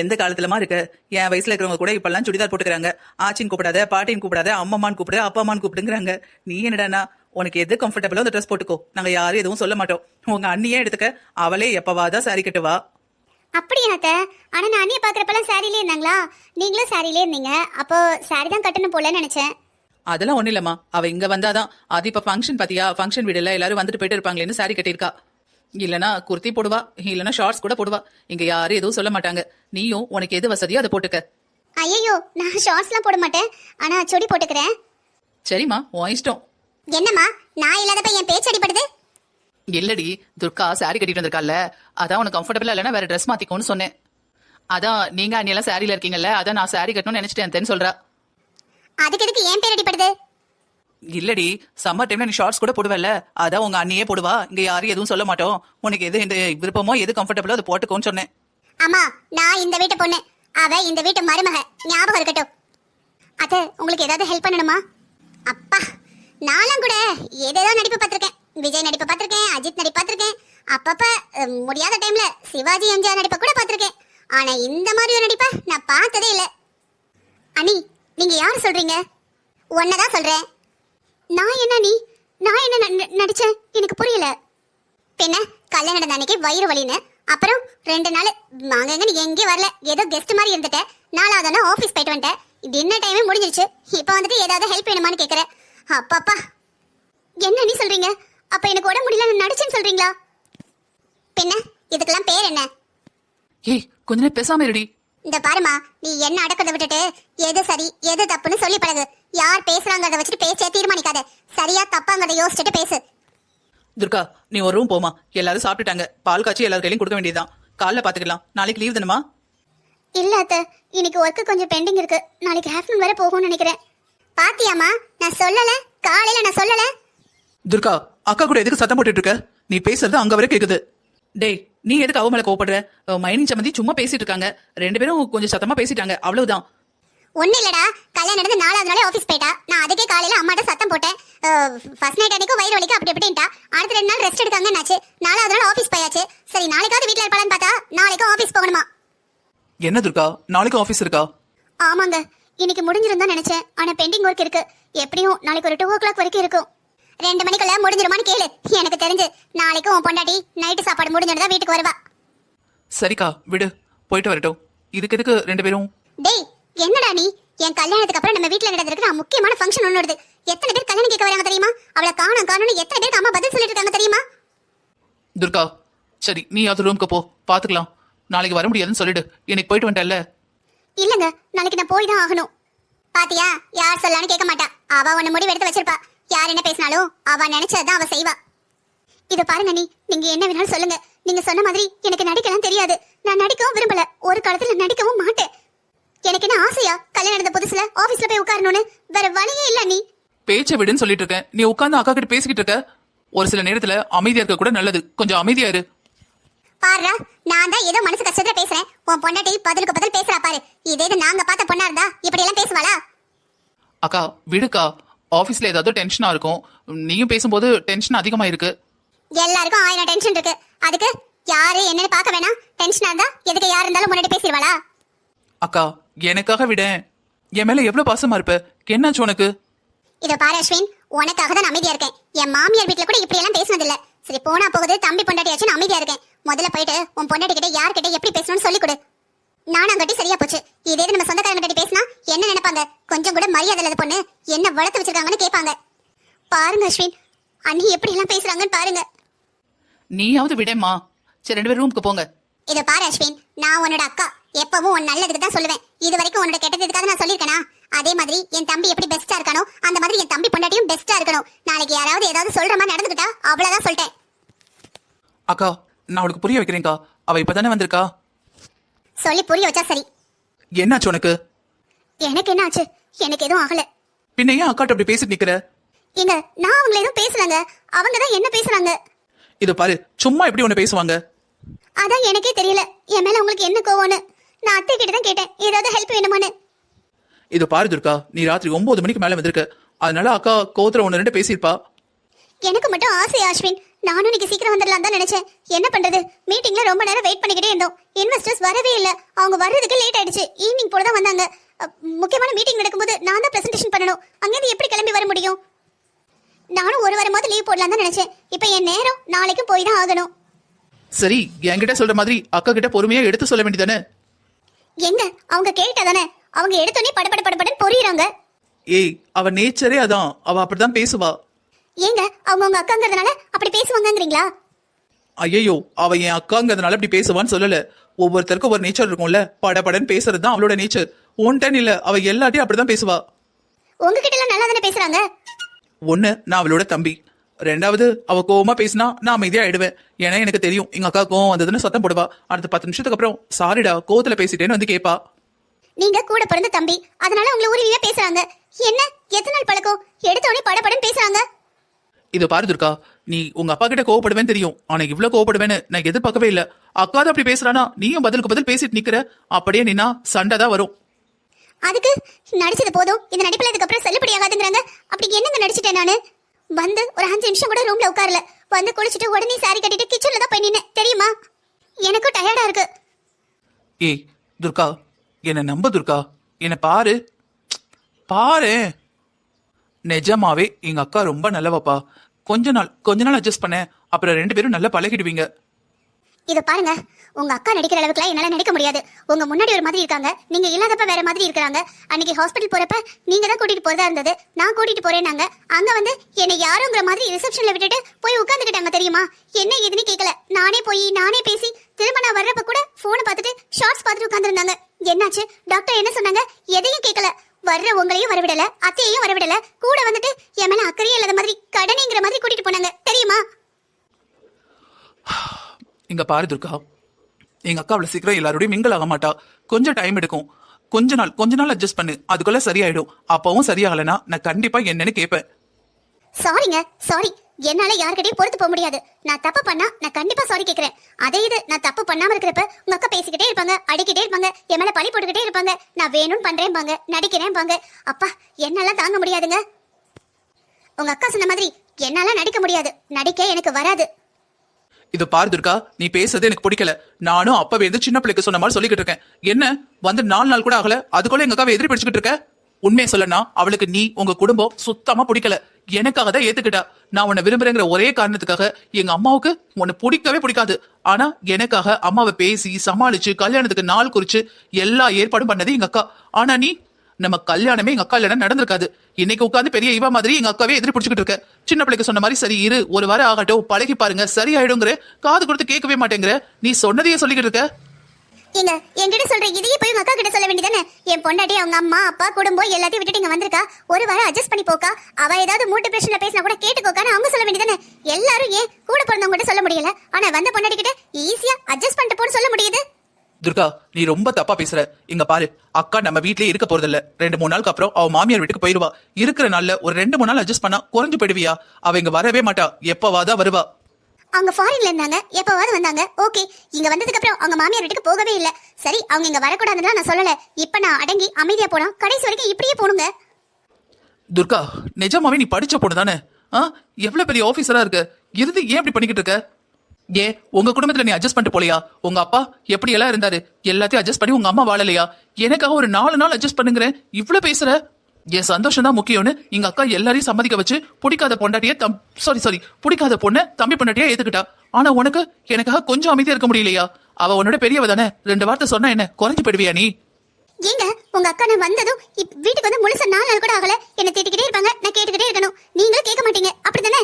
எந்த காலத்துலமா இருக்க? என் வயசுல இருக்கிறவங்க கூட இப்பெல்லாம் சுடிதார் போட்டுக்கிறாங்க. ஆச்சின்னு கூப்பிடாத, பாட்டின்னு கூப்பிடாத, அம்மம்மான்னு கூப்பிடு, அப்பா அம்மான்னு கூப்பிடுங்கிறாங்க. நீ என்னடானா உனக்கு எது கம்ஃபர்டபுளோ அந்த ட்ரெஸ் போட்டுக்கோ, நாங்க யாரும் எதுவும் சொல்ல மாட்டோம். உங்க அண்ணியே எடுத்துக்க, அவளே எப்பவாதான் சாரி கட்டுவா. அப்படியா அத்தை? ஆனா நான் அண்ணியை பாக்குறப்பெல்லாம் சாரிலே இருந்தாங்களா? நீங்களும் சாரிலே இருந்தீங்க, அப்போ சாரி தான் கட்டணும் போலன்னு நினைச்சேன். அதெல்லாம் ஒண்ணு இல்லம்மா, அவ இங்க வந்தாதான். அது இப்ப ஃபங்க்ஷன் பாத்தியா, ஃபங்க்ஷன் வீடுல எல்லாரும் வந்துட்டு போயிட்டு இருப்பாங்களேன்னு சாரி கட்டியிருக்கா. இல்லனா குர்த்தி போடுவா, இல்லனா ஷார்ட்ஸ் கூட போடுவா. இங்க யாரும் எதுவும் சொல்ல மாட்டாங்க. நீயும் உனக்கு எது வசதியோ அதை போட்டுக்க. ஐயோ, நான் ஷார்ட்ஸ்லாம் போட மாட்டேன், ஆனா சுடி போட்டுக்கிறேன். சரிம்மா, உன் இஷ்டம். என்னம்மா, நான் இல்லாதப்ப என் பேச்சு அடிப்படுது? இல்லடி, துர்கா சாரி கட்டிட்டு வந்திருக்கால, அதான் உனக்கு கம்ஃபர்டபுளா இல்லைன்னா வேற ட்ரெஸ் மாத்திக்கோன்னு சொன்னேன். அதான் நீங்க அண்ணியெல்லாம் சாரில இருக்கீங்கல்ல, அதான் நான் சாரி கட்டணும்னு நினைச்சிட்டேன் சொல்றா. அதுக்கு எதுக்கு என் பேர் அடிப்படுது? இல்லடி, சம்மர் டைம்ல நீ ஷார்ட்ஸ் கூட போடுவல்ல, அதான் உங்க அண்ணியே போடுவா. இங்க யாரும் எதுவும் சொல்ல மாட்டோம். உனக்கு எது இந்த விருப்பமோ எது கம்ஃபர்டபுளோ அதை போட்டுக்கோன்னு சொன்னேன். அம்மா, நான் இந்த வீட்டு பொண்ணு, அவ இந்த வீட்டு மருமக, ஞாபகம் இருக்கட்டும். அத்தை, உங்களுக்கு ஏதாவது ஹெல்ப் பண்ணணுமா? அப்பா, நானும் கூட ஏதேதோ நடிப்பு பார்த்திருக்கேன். விஜய் நடிப்பு பார்த்திருக்கேன், அஜித் நடிப்பு பார்த்திருக்கேன், அப்பப்ப முடியாத டைம்ல சிவாஜி எம்ஜிஆர் நடிப்பை கூட பார்த்திருக்கேன். ஆனா இந்த மாதிரி ஒரு நடிப்பை நான் பார்த்ததே இல்லை. அண்ணி, நீங்க யாரு சொல்றீங்க? ஒன்னதான் சொல்றேன். நான் என்ன நீ, நான் என்ன நடிச்சேன் எனக்கு புரியல. பின்ன கல்யாணம் நடந்த அன்னைக்கு வயிறு வலின்னு, அப்புறம் 2 நாள் நாங்க நீ எங்கேயும் வரல, ஏதோ கெஸ்ட் மாதிரி இருந்துட்டேன். 4வது நாள் ஆஃபீஸ் போயிட்டு வந்துட்டேன். டின்னர் டைமே முடிஞ்சிருச்சு. இப்போ வந்துட்டு ஏதாவது ஹெல்ப் வேணுமான்னு கேட்குறேன். அப்பாப்பா, என்ன நீ சொல்றீங்க? அப்ப எனக்கு உடம்பு முடியல நான் நடிச்சேன்னு சொல்றீங்களா? பின்ன இதுக்கெல்லாம் பேர் என்ன? ஏய், கொஞ்ச நேரம் பேசாம இருடி. இந்த பாருமா, நீ என்ன அடக்கத்தை விட்டுட்டு எது சரி எது தப்புன்னு சொல்லி பழகு. யார் பேசுறாங்கிறத வச்சுட்டு பேச்சே தீர்மானிக்காத. சரியா தப்பாங்கிறத யோசிச்சுட்டு பேசு. துர்கா, நீ ஒரு ரூம் போமா. எல்லாரும் சாப்பிட்டுட்டாங்க. பால் காய்ச்சி எல்லாரும் கையிலும் கொடுக்க வேண்டியதுதான். காலைல பாத்துக்கலாம். நாளைக்கு லீவ் தானமா? இல்ல அத்தை, இன்னைக்கு ஒர்க்கு கொஞ்சம் பெண்டிங் இருக்கு. நாளைக்கு ஆஃப்டர்நூன் வரை போகும்னு நினைக்கிறேன். பாத்தியாமா, நான் சொல்லல, காலையில நான் சொல்லல. துர்கா, அக்கா கூட எதுக்கு சத்தம் போட்டுட்டு இருக்க? நீ பேசுறது அங்க வரை கேக்குது. டேய், நீ எதுக்கு அவ மேல கோவப்படுற? மைனி சம்மந்தி சும்மா பேசிட்டு இருக்காங்க. 2 பேரும் கொஞ்சம் சத்தமா பேசிட்டாங்க, அவ்வளவுதான். ஒண்ணு இல்லடா, கல்யாணம் நடந்து 4வது நாளே ஆபீஸ் போயிட்டா. நான் அதுக்கே காலையில அம்மாட்ட சத்தம் போட்டேன். ஃபர்ஸ்ட் நைட் அன்னைக்கு வயிறு வலிக்கு அப்படி இப்படின்ட்டா. அடுத்த 2 நாள் ரெஸ்ட் எடுக்காங்கன்னாச்சு. 4வது நாள் ஆபீஸ் போயாச்சு. சரி, நாளைக்காவது வீட்ல இருப்பாளான்னு பார்த்தா நாளைக்கும் ஆபீஸ் போகணுமா? என்ன துர்கா, நாளைக்கு ஆபீஸ் இருக்கா? ஆமாங்க, இன்னைக்கு முடிஞ்சிருந்தா நினைச்சேன். ஆனா பெண்டிங் ஒர்க் இருக்கு. எப்படியும் நாளைக்கு ஒரு 2 o'clock வரைக்கும் இருக்கும். 2 மணிக்குள்ள முடிஞ்சிருமான்னு கேளு. எனக்கு தெரிஞ்சு நாளைக்கும் உன் பொண்டாட்டி நைட்டு சாப்பாடு முடிஞ்சிருந்தா வீட்டுக்கு வருவா. சரிக்கா, விடு, போயிட்டு வரட்டும். இதுக்கு எதுக்கு 2 பேரும்? டேய், என்னடா நீ? என் கல்யாணத்துக்கு அப்புறம் நம்ம வீட்ல நடந்திருக்கு முக்கியமான ஃபங்க்ஷன் ஒண்ணு வருது. எத்தனை பேர் கல்யாணம் கேட்க வராங்க தெரியுமா? அவளை காணோம்னு எத்தனை பேருக்கு அம்மா பதில் சொல்லிட்டு இருக்காங்க தெரியுமா? துர்கா, சரி, நீ அது ரூம்க்கு போ, பாத்துக்கலாம். நாளைக்கு வர முடியாதுன்னு சொல்லிடு. எனக்கு போயிட்டு வந்துட்டல்ல. இல்லங்க, நாளைக்கு நான் போய் தான் ஆகணும். பாத்தியா, யார் சொல்லான்னு கேட்க மாட்டா. அவ ஒண்ணு முடிவு எடுத்து வச்சிருப்பா. யார் என்ன பேசினாலும் அவ நினைச்சதான் அவ செய்வா. இத பாருங்க நீ, நீங்க என்ன வேணாலும் சொல்லுங்க. நீங்க சொன்ன மாதிரி எனக்கு நடிக்கலாம் தெரியாது. நான் நடிக்கவும் விரும்பல, ஒரு காலத்துல நடிக்கவும் மாட்டேன். எனக்கு என்ன ஆசையா கல்யாணம் நடந்த புதுசுல ஆபீஸ்ல போய் உட்காரணும்னு? வேற வழியே இல்ல. நீ பேச்ச விடுன்னு சொல்லிட்டு இருக்கேன். நீ உட்கார்ந்து அக்கா கிட்ட பேசிக்கிட்டு இருக்க. ஒரு சில நேரத்துல அமைதியா இருக்க கூட நல்லது. கொஞ்சம் அமைதியா இரு. பாருடா, நான் தான் ஏதோ மனசு கஷ்டத்துல பேசுறேன். உன் பொண்டாட்டி பதிலுக்கு பதில் பேசுறா பாரு. இதே இது நாங்க பார்த்த பொண்ணா இருந்தா இப்படி எல்லாம் பேசுவாளா? அக்கா விடுக்கா, ஆபீஸ்ல ஏதாவது டென்ஷனா இருக்கும். நீயும் பேசும்போது டென்ஷன் அதிகமா இருக்கு. எல்லாருக்கும் 1000 டென்ஷன் இருக்கு. அதுக்கு யாரு என்னன்னு பார்க்க வேணாம். டென்ஷனா இருந்தா எதுக்கு யார் இருந்தாலும் முன்னாடி பேசிடுவாளா? அக்கா, எனக்காக விட. என் மேல எவ்வளவு பாசமா இருப்ப. என்னாச்சு உனக்கு? இத பாரு அஸ்வின், உனக்காக தான் அமைதியா இருக்கேன். என் மாமியார் வீட்ல கூட இப்படி எல்லாம் பேசினது இல்ல. சரி, போனா போகுது, தம்பி பொண்டாட்டியாச்சுன்னு அமைதியா இருக்கேன். முதல்ல போயிட்டு உன் பொண்டாட்டி கிட்ட யார்கிட்ட எப்படி பேசணும்னு சொல்லி கொடு. நானும் கட்டி சரியா போச்சு. இதே நம்ம சொந்தக்காரங்க கிட்ட பேசினா என்ன நினைப்பாங்க? கொஞ்சம் கூட மரியாதை இல்லாத பொண்ணு, என்ன வளர்த்து வச்சிருக்காங்கன்னு கேட்பாங்க. பாருங்க அஸ்வின், அண்ணி எப்படி எல்லாம் பேசுறாங்கன்னு பாருங்க. நீயாவது விடேம்மா. சரி, 2 பேரும் ரூமுக்கு போங்க. இத பாரு அஸ்வின், நான் உன்னோட அக்கா. எப்பவும் உன் நல்லதுக்கு தான் சொல்லுவேன். இது வரைக்கும் உன்னோட கெட்டதுக்காக நான் சொல்லிருக்கேனா? அதே மாதிரி என் தம்பி எப்படி பெஸ்டா இருக்கானோ அந்த மாதிரி என் தம்பி பொண்டாட்டியும் பெஸ்டா இருக்கணும். நாளைக்கு யாராவது ஏதாவது சொல்ற மாதிரி நடந்துக்கிட்டா அவ்வளவுதான் சொல்லிட்டேன். அக்கா, நான் அவளுக்கு புரிய வைக்கிறேன்க்கா. அவ இப்பதானே வந்திருக்கா. சொல்லி புரிய வச்சா சரி. என்னாச்சு உனக்கு? எனக்கு என்ன ஆச்சு? எனக்கு எதுவும் ஆகல. பின்ன ஏன் அக்காட்ட அப்படி பேசிட்டு நிக்கிற? ஏங்க, நான் அவங்கள எதுவும் பேசுறாங்க, அவங்க தான் என்ன பேசுறாங்க. இது பாரு, சும்மா எப்படி உன்னை பேசுவாங்க? அதான் எனக்கே தெரியல என் மேல உங்களுக்கு என்ன கோவம்னு. நான் அத்தை கிட்ட தான் கேட்டேன், ஏதாவது ஹெல்ப் வேணுமான்னு. இது பாரு துர்கா, நீ ராத்திரி 9 மணிக்கு மேல வந்திருக்க. அதனால அக்கா கோத்துல 1-2 பேசியிருப்பா. எனக்கு மட்டும் ஆசை அஸ்வின். நானும் இன்னைக்கு சீக்கிரம் வந்துடலாம் தான் நினைச்சேன். என்ன பண்றது, மீட்டிங்ல ரொம்ப நேரம் வெயிட் பண்ணிக்கிட்டே இருந்தோம். இன்வெஸ்டர்ஸ் வரவே இல்ல. அவங்க வர்றதுக்கு லேட் ஆயிடுச்சு. ஈவினிங் போல தான் வந்தாங்க. முக்கியமான மீட்டிங் நடக்கும்போது நான் தான் பிரசன்டேஷன் பண்ணணும். அங்கேருந்து எப்படி கிளம்பி வர முடியும்? நானும் ஒரு வாரமாவது லீவ் போடலாம் தான் நினைச்சேன். இப்போ என் நேரம் நாளைக்கும் போய் தான் ஆகணும். சரி, என்கிட்ட சொல்ற மாதிரி அக்கா கிட்ட பொறுமையா எடுத்து சொல்ல வேண்டியதானே? எங்க அவங்க கேட்டாதானே, அவங்க எடுத்தோடனே படபடன்னு பொரியுறாங்க. ஏய், அவ நேச்சரே அதான். அவ அப்படிதான் பேசுவா. ஏங்க அவங்க உங்க அக்காங்கிறதுனால அப்படி பேசுவாங்கங்கிறீங்களா? ஐயோ, அவ என் அக்காங்கிறதுனால அப்படி பேசுவான்னு சொல்லல. ஒவ்வொருத்தருக்கும் ஒரு நேச்சர் இருக்கும்ல. படபடன்னு பேசுறது தான் அவளோட நேச்சர். ஒன்டன் இல்ல, அவ எல்லாத்தையும் அப்படிதான் பேசுவா. உங்ககிட்ட எல்லாம் நல்லா தானே பேசுறாங்க. ஒண்ணு, நான் அவளோட தம்பி. ரெண்டாவது, அவ கோவமா பேசினா நான் அமைதியா ஆயிடுவேன். ஏன்னா எனக்கு தெரியும் எங்க அக்கா கோவம் வந்ததுன்னு சத்தம் போடுவா. அடுத்த 10 நிமிஷத்துக்கு அப்புறம் சாரிடா கோவத்துல பேசிட்டேன்னு வந்து கேப்பா. நீங்க கூட பிறந்த தம்பி, அதனால உங்களை உரிமையா பேசுறாங்க. என்ன எத்தனை நாள் பழக்கம், எடுத்தோடனே படபடன்னு பேசுறாங்க. இது பாரு துர்கா, நீ உங்க அப்பா கிட்ட கோவப்படுவேன்னு தெரியும். ஆனா இவ்வளவு கோவப்படுவேன்னு நான் எதிர்பார்க்கவே இல்ல. அக்கா தான் அப்படி பேசுறானா, நீயும் பதிலுக்கு பதில் பேசிட்டு நிக்கிற. அப்படியே நின்னா சண்டை தான் வரும். அதுக்கு நடிச்சது போதும், இந்த நடிப்புல இதுக்கப்புறம் செல்லுபடி ஆகாதுங்கிறாங்க. அப்படி என்னங்க நடிச்சிட்டேன் நானு? வந்து ஒரு 5 நிமிஷம் கூட ரூம்ல உட்காரல. வந்து குளிச்சுட்டு உடனே சாரி கட்டிட்டு கிச்சன்ல தான் போய் நின்னேன் தெரியுமா? எனக்கும் டயர்டா இருக்கு. ஏய் துர்கா, என்ன நம்ப துர்கா, என்ன பாரு பாரு. நிஜமாவே எங்க அக்கா ரொம்ப நல்லவப்பா. கொஞ்ச நாள் அட்ஜஸ்ட் பண்ண, அப்புறம் 2 பேரும் நல்லா பழகிடுவீங்க. இத பாருங்க, உங்க அக்கா நடிக்கிற அளவுக்குலாம் என்னால நடிக்க முடியாது. உங்க முன்னாடி ஒரு மாதிரி இருக்காங்க, நீங்க இல்லாதப்ப வேற மாதிரி இருக்காங்க. அன்னைக்கு ஹாஸ்பிட்டல் போறப்ப நீங்க தான் கூட்டிட்டு போறதா இருந்தது. நான் கூட்டிட்டு போறேன்னாங்க. அங்க வந்து என்னை யாருங்கிற மாதிரி ரிசப்ஷன்ல விட்டுட்டு போய் உட்கார்ந்துக்கிட்டாங்க தெரியுமா? என்ன ஏதுன்னு கேட்கல. நானே போய் நானே பேசி திரும்ப நான் வர்றப்ப கூட போனை பார்த்துட்டு ஷார்ட்ஸ் பார்த்துட்டு உட்கார்ந்துருந்தாங்க. என்னாச்சு, டாக்டர் என்ன சொன்னாங்க? எதையும் கேட்கல. வர்ற உங்களையும் வரவிடல, அத்தையையும் வரவிடல. கூட வந்துட்டு என் மேல அக்கறையே இல்லாத மாதிரி கடனைங்கிற மாதிரி கூட்டிட்டு போனாங்க தெரியுமா? இங்க பாரு துர்கா, எங்க அக்கா அவ்வளவு சீக்கிரம் எல்லாரோடையும் மிங்கிள் ஆக மாட்டா. கொஞ்சம் டைம் எடுக்கும். கொஞ்ச நாள் அட்ஜஸ்ட் பண்ணு, அதுக்குள்ள சரியாயிடும். அப்பவும் சரியாகலனா நான் கண்டிப்பா என்னன்னு கேட்பேன். சாரிங்க, சாரி. என்னால யார்கிட்டயும் பொறுத்து போக முடியாது. நான் தப்பு பண்ணா நான் கண்டிப்பா சாரி கேக்குறேன். அதே இது நான் தப்பு பண்ணாம இருக்கிறப்ப உங்க அக்கா பேசிக்கிட்டே இருப்பாங்க, அடிக்கிட்டே இருப்பாங்க, என் மேல பழி போட்டுக்கிட்டே இருப்பாங்க. நான் வேணும்னு பண்றேன்பாங்க, நடிக்கிறேன்பாங்க. அப்பா, என்னால தாங்க முடியாதுங்க. உங்க அக்கா சொன்ன மாதிரி என்னால நடிக்க முடியாது. நடிக்க எனக்கு வராது. இது பாரு துர்கா, நீ பேசுறது எனக்கு பிடிக்கல. நானும் அப்பவே இருந்து சின்ன பிள்ளைக்கு சொன்ன மாதிரி சொல்லிக்கிட்டு இருக்கேன். என்ன வந்து 4 நாள் கூட ஆகல, அதுக்குள்ள எங்க அக்காவை எதிரி பிடிச்சுக்கிட்டு இருக்க? உண்மையை சொல்லனா, அவளுக்கு நீ உங்க குடும்பம் சுத்தமா பிடிக்கல. எனக்காக தான் ஏத்துக்கிட்டா. நான் உன்னை விரும்புறேங்கிற ஒரே காரணத்துக்காக எங்க அம்மாவுக்கு உன்னை பிடிக்கவே பிடிக்காது. ஆனா எனக்காக அம்மாவை பேசி சமாளிச்சு கல்யாணத்துக்கு நாள் குறிச்சு எல்லா ஏற்பாடும் பண்ணது எங்க அக்கா. ஆனா நீ, நம்ம கல்யாணமே எங்க அக்கா இல்லைன்னா நடந்திருக்காது. இன்னைக்கு உட்காந்து பெரிய இவ மாதிரி எங்க அக்காவே எதிரி பிடிச்சுக்கிட்டு இருக்க. சின்ன பிள்ளைக்கு சொன்ன மாதிரி சரி இரு, ஒரு வாரம் ஆகட்டும், பழகி பாருங்க, சரி ஆயிடுங்கிற. காது கொடுத்து கேட்கவே மாட்டேங்கிற. நீ சொன்னதையே சொல்லிக்கிட்டு இருக்க. ஏங்க, என்கிட்ட சொல்ற இதையே போய் உங்க அக்கா கிட்ட சொல்ல வேண்டியதானே? என் பொண்டாட்டி அவங்க அம்மா அப்பா குடும்பம் எல்லாத்தையும் விட்டுட்டு இங்க வந்திருக்கா. ஒரு வாரம் அட்ஜஸ்ட் பண்ணி போக்கா. அவ ஏதாவது மூட்டு பிரச்சனை பேசினா கூட கேட்டுக்கோக்கான்னு அவங்க சொல்ல வேண்டியதானே? எல்லாரும் ஏன் கூட பிறந்தவங்க கிட்ட சொல்ல முடியல, ஆனா வந்த பொண்டாட்டி கிட்ட ஈஸியா அட்ஜஸ்ட் பண்ணிட்டு போன்னு சொல்ல முடியுது? துர்கா, நீ ரொம்ப தப்பா பேசுற. இங்க பாரு, அக்கா நம்ம வீட்லயே இருக்க போறதில்ல. 2-3 நாளுக்கு அப்புறம் அவ மாமியார் வீட்டுக்கு போயிருவா. இருக்கிற நாள்ல ஒரு 2-3 நாள் அட்ஜஸ்ட் பண்ணா குறைஞ்சு போயிடுவியா? அவ இங்க வரவே மாட்டா, எப்பவாதா வருவா. அவங்க ஃபாரின்ல இருந்தாங்க, எப்பவாவது வந்தாங்க. ஓகே, இங்க வந்ததுக்கு அப்புறம் அவங்க மாமியார் வீட்டுக்கு போகவே இல்ல. சரி, அவங்க இங்க வரக்கூடாதுன்னு நான் சொல்லல. இப்ப நான் அடங்கி அமைதியா போனா கடைசி வரைக்கும் இப்படியே போணுங்க. துர்கா, நிஜமாவே நீ படிச்ச பொண்ணு தானே? எவ்வளவு பெரிய ஆபீசரா இருக்க, இருந்து ஏன் இப்படி பண்ணிக்கிட்டு இருக்க? ஏன் உங்க குடும்பத்துல நீ அட்ஜஸ்ட் பண்ணிட்டு போலையா? உங்க அப்பா எப்படி எல்லாம் இருந்தாரு, எல்லாத்தையும் அட்ஜஸ்ட் பண்ணி உங்க அம்மா வாழலையா? எனக்காக ஒரு 4 நாள் அட்ஜஸ்ட் பண்ணுங்கிறேன், இவ்வளவு பேசுற. என் சந்தோஷம் தான் முக்கியம்னு எங்க அக்கா எல்லாரையும் சம்மதிக்க வச்சு பிடிக்காத பொண்டாட்டிய பிடிக்காத பொண்ண தம்பி பொண்டாட்டியா ஏத்துக்கிட்டா. ஆனா உனக்கு எனக்காக கொஞ்சம் அமைதியா இருக்க முடியலையா? அவ உன்னோட பெரியவ தானே, 2 வார்த்தை சொன்னா என்ன குறைஞ்சு போயிடுவியா நீ? ஏங்க, உங்க அக்கா நான் வந்ததும் வீட்டுக்கு வந்து முழுசா 4 நாள் கூட ஆகல. என்ன திட்டிக்கிட்டே இருப்பாங்க, நான் கேட்டுக்கிட்டே இருக்கணும். நீங்களும் கேட்க மாட்டீங்க, அப்படித்தானே?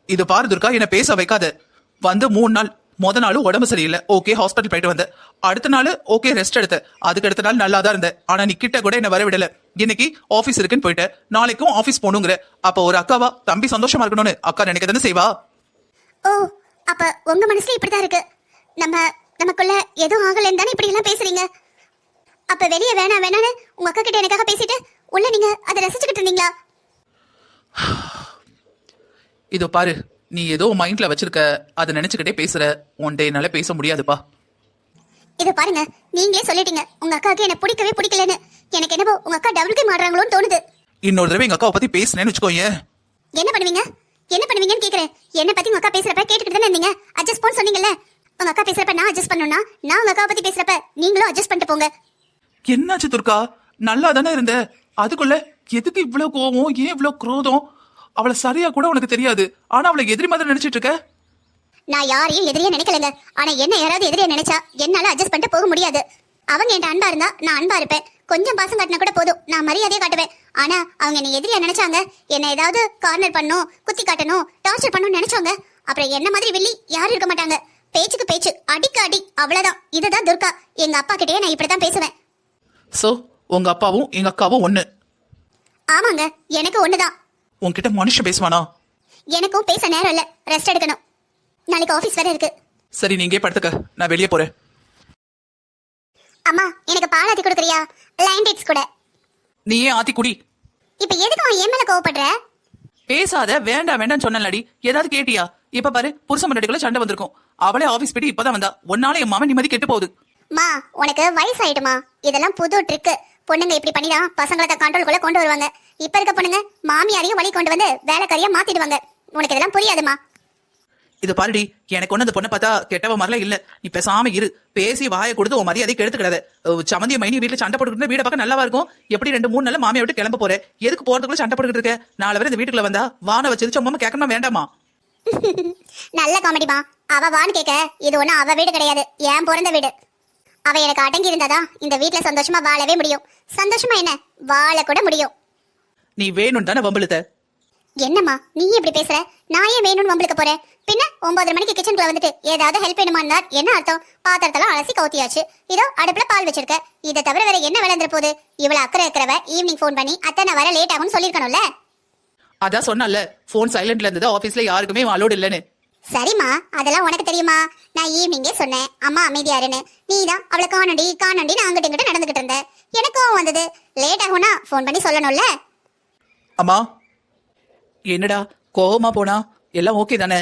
இது பாரு துர்கா, என்ன பேச வைக்காத. வந்து 3 நாள், முத நாள் உடம்பு சரியில்லை, ஓகே ஹாஸ்பிட்டல் போயிட்டு வந்த. அடுத்த நாள் ஓகே ரெஸ்ட் எடுத்த. அதுக்கு அடுத்த நாள் நல்லா தான் இருந்த. ஆனா நீ கிட்ட கூட என்ன வர விடல. இன்னைக்கு ஆபீஸ் இருக்குன்னு போயிட்ட, நாளைக்கும் ஆபீஸ் போகணுங்கிற. அப்ப ஒரு அக்காவா தம்பி சந்தோஷமா இருக்கணும்னு அக்கா நினைக்க தானே செய்வா? ஓ, அப்ப உங்க மனசுல இப்படிதான் இருக்கு. நமக்குள்ள எதுவும் ஆகலன்னு தானே இப்படி எல்லாம் பேசுறீங்க? அப்ப வெளியே வேணான்னு உங்க அக்கா கிட்ட எனக்காக பேசிட்டு உள்ள நீங்க அதை ரசிச்சுக்கிட்டு இருந்தீங்களா? இதோ பாரு, நீ ஏதோ மைண்ட்ல வச்சிருக்க, அதை நினைச்சுக்கிட்டே பேசுற. ஒன் டே என்னால பேச முடியாதுப்பா. இது பாருங்க, நீங்களே சொல்லிட்டீங்க உங்க அக்காவுக்கு என்ன பிடிக்கவே பிடிக்கலன்னு. எனக்கு என்னவோ உங்க அக்கா டபுள் கேம் ஆடுறாங்களோன்னு தோணுது. இன்னொரு தடவை எங்க அக்காவை பத்தி பேசுனேன்னு வச்சுக்கோங்க. என்ன பண்ணுவீங்க? என்ன பண்ணுவீங்கன்னு கேக்குறேன். என்ன பத்தி உங்க அக்கா பேசுறப்ப கேட்டுக்கிட்டு தானே இருந்தீங்க. அட்ஜஸ்ட் பண்ண சொன்னீங்கல்ல. உங்க அக்கா பேசுறப்ப நான் அட்ஜஸ்ட் பண்ணணும்னா நான் உங்க அக்கா பத்தி பேசுறப்ப நீங்களும் அட்ஜஸ்ட் பண்ணிட்டு போங்க. என்னாச்சு துர்கா? நல்லா தானே இருந்த, அதுக்குள்ள எதுக்கு இவ்வளவு கோவம், ஏன் இவ்வளவு குரோதம்? அவளை சரியா கூட உனக்கு தெரியாது, ஆனா அவளை எதிரி மாதிரி நினைச்சிட்டு இருக்க. நான் யாரையும் எதிரியா நினைக்கலங்க. ஆனா என்ன யாராவது எதிரியா நினைச்சா என்னால அட்ஜஸ்ட் பண்ணிட்டு போக முடியாது. அவங்க என்கிட்ட அன்பா இருந்தா நான் அன்பா இருப்பேன். கொஞ்சம் பாசம் காட்டினா கூட போதும், நான் மரியாதையை காட்டுவேன். ஆனா அவங்க என்ன எதிரியா நினைச்சாங்க, என்ன ஏதாவது கார்னர் பண்ணும், குத்தி காட்டணும், டார்ச்சர் பண்ணணும்னு நினைச்சாங்க. அப்புறம் என்ன மாதிரி வில்லி யாரும் இருக்க மாட்டாங்க. பேச்சுக்கு பேச்சு, அடிக்கு அடி, அவ்வளவுதான். இதுதான் துர்கா. எங்க அப்பா கிட்டயே நான் இப்படித்தான் பேசுவேன். சோ உங்க அப்பாவும் எங்க அக்காவும் ஒண்ணு? ஆமாங்க, எனக்கு ஒண்ணுதான். உன்கிட்ட மனுஷன் பேசுவானா? எனக்கும் பேச நேரம் இல்ல, ரெஸ்ட் எடுக்கணும். நாளைக்கு ஆபீஸ் வேற இருக்கு. சரி, நீ இங்கே படுத்துக்க, நான் வெளியே போறேன். அம்மா, எனக்கு பால் ஆத்தி கொடுக்குறியா? லைன் டேட்ஸ் கூட. நீ ஏன் ஆத்தி குடி. இப்ப எதுக்கு அவன் என் மேல கோவப்படுற? பேசாத, வேண்டாம் வேண்டாம்னு சொன்னலடி. ஏதாவது கேட்டியா? இப்ப பாரு, புருஷன் முன்னாடிக்குள்ள சண்டை வந்திருக்கும். அவளே ஆபீஸ் போயிட்டு இப்பதான் வந்தா. ஒன்னால என் மாமன் நிம்மதி கெட்டு போகுது. மா, உனக்கு வயசாயிடுமா? இதெல்லாம் புது ட்ரிக். பொண்ணுங்க இப்படி பண்ணிதான் பசங்களை கண்ட்ரோல்குள்ள கொண்டு வருவாங்க. இப்ப இருக்க பொண்ணுங்க மாமியாரையும் வழி கொண்டு வந்து வேலைக்காரியா மாத்திடுவாங்க. உனக்கு இதெல்லாம் புரியாதுமா. இது பாருடி, எனக்கு ஒண்ணு அந்த பொண்ணை பார்த்தா கெட்டவ மாதிரிலாம் இல்ல. நீ பேசாம இரு. பேசி வாயை கொடுத்து உன் மரியாதை கெடுத்துக்கிடாத. சமந்திய மைனி வீட்டுல சண்டை போட்டுக்கிட்டு வீட பார்க்க நல்லாவா இருக்கும்? எப்படி 2-3 நாள் மாமியை விட்டு கிளம்ப போறேன்? எதுக்கு போறதுக்குள்ள சண்டை போட்டுக்கிட்டு இருக்க? நாளை வரை இந்த வீட்டுக்குள்ள வந்தா வான வச்சு சும்மா கேட்கணுமா வேண்டாமா? நல்ல காமெடிமா. அவ வான்னு கேட்க, இது ஒண்ணு அவ வீடு கிடையாது, ஏன் பிறந்த வீடு. அவ எனக்கு அடங்கி இருந்தாதான் இந்த வீட்டுல சந்தோஷமா வாழவே முடியும். சந்தோஷமா என்ன, வாழ கூட முடியும். நீ வேணும் தானே வம்பளுத்த? என்னம்மா நீ இப்படி பேசுற? நான் ஏன் வேணும்னு வம்பளுக்கு போறேன்? பின்ன 9:30 மணிக்கு கிச்சனுக்குள்ள வந்துட்டு ஏதாவது ஹெல்ப் வேணுமான்னா என்ன அர்த்தம்? பாத்திரத்தெல்லாம் அலசி கவுத்தியாச்சு, இதோ அடுப்புல பால் வச்சிருக்க. இதை தவிர வேற என்ன விளந்துற போகுது? இவ்வளவு அக்கறை இருக்கிறவ ஈவினிங் ஃபோன் பண்ணி அத்தை நான் வர லேட் ஆகும்னு சொல்லிருக்கணும்ல. அதான் சொன்னல, போன் சைலண்ட்ல இருந்தது, ஆபீஸ்ல யாருக்குமே அலோட் இல்லன்னு. சரிம்மா, அதெல்லாம் உனக்கு தெரியுமா? நான் ஈவினிங்கே சொன்னேன் அம்மா அமைதியாருன்னு. நீதான் அவளை காணண்டி நான் அங்கிட்ட இங்கிட்ட நடந்துகிட்டு இருந்தேன். எனக்கும் வந்தது. லேட் ஆகும்னா ஃபோன் பண்ணி சொல்லணும்ல. அம்மா, என்னடா கோவமா போனா? எல்லாம் ஓகே தானே?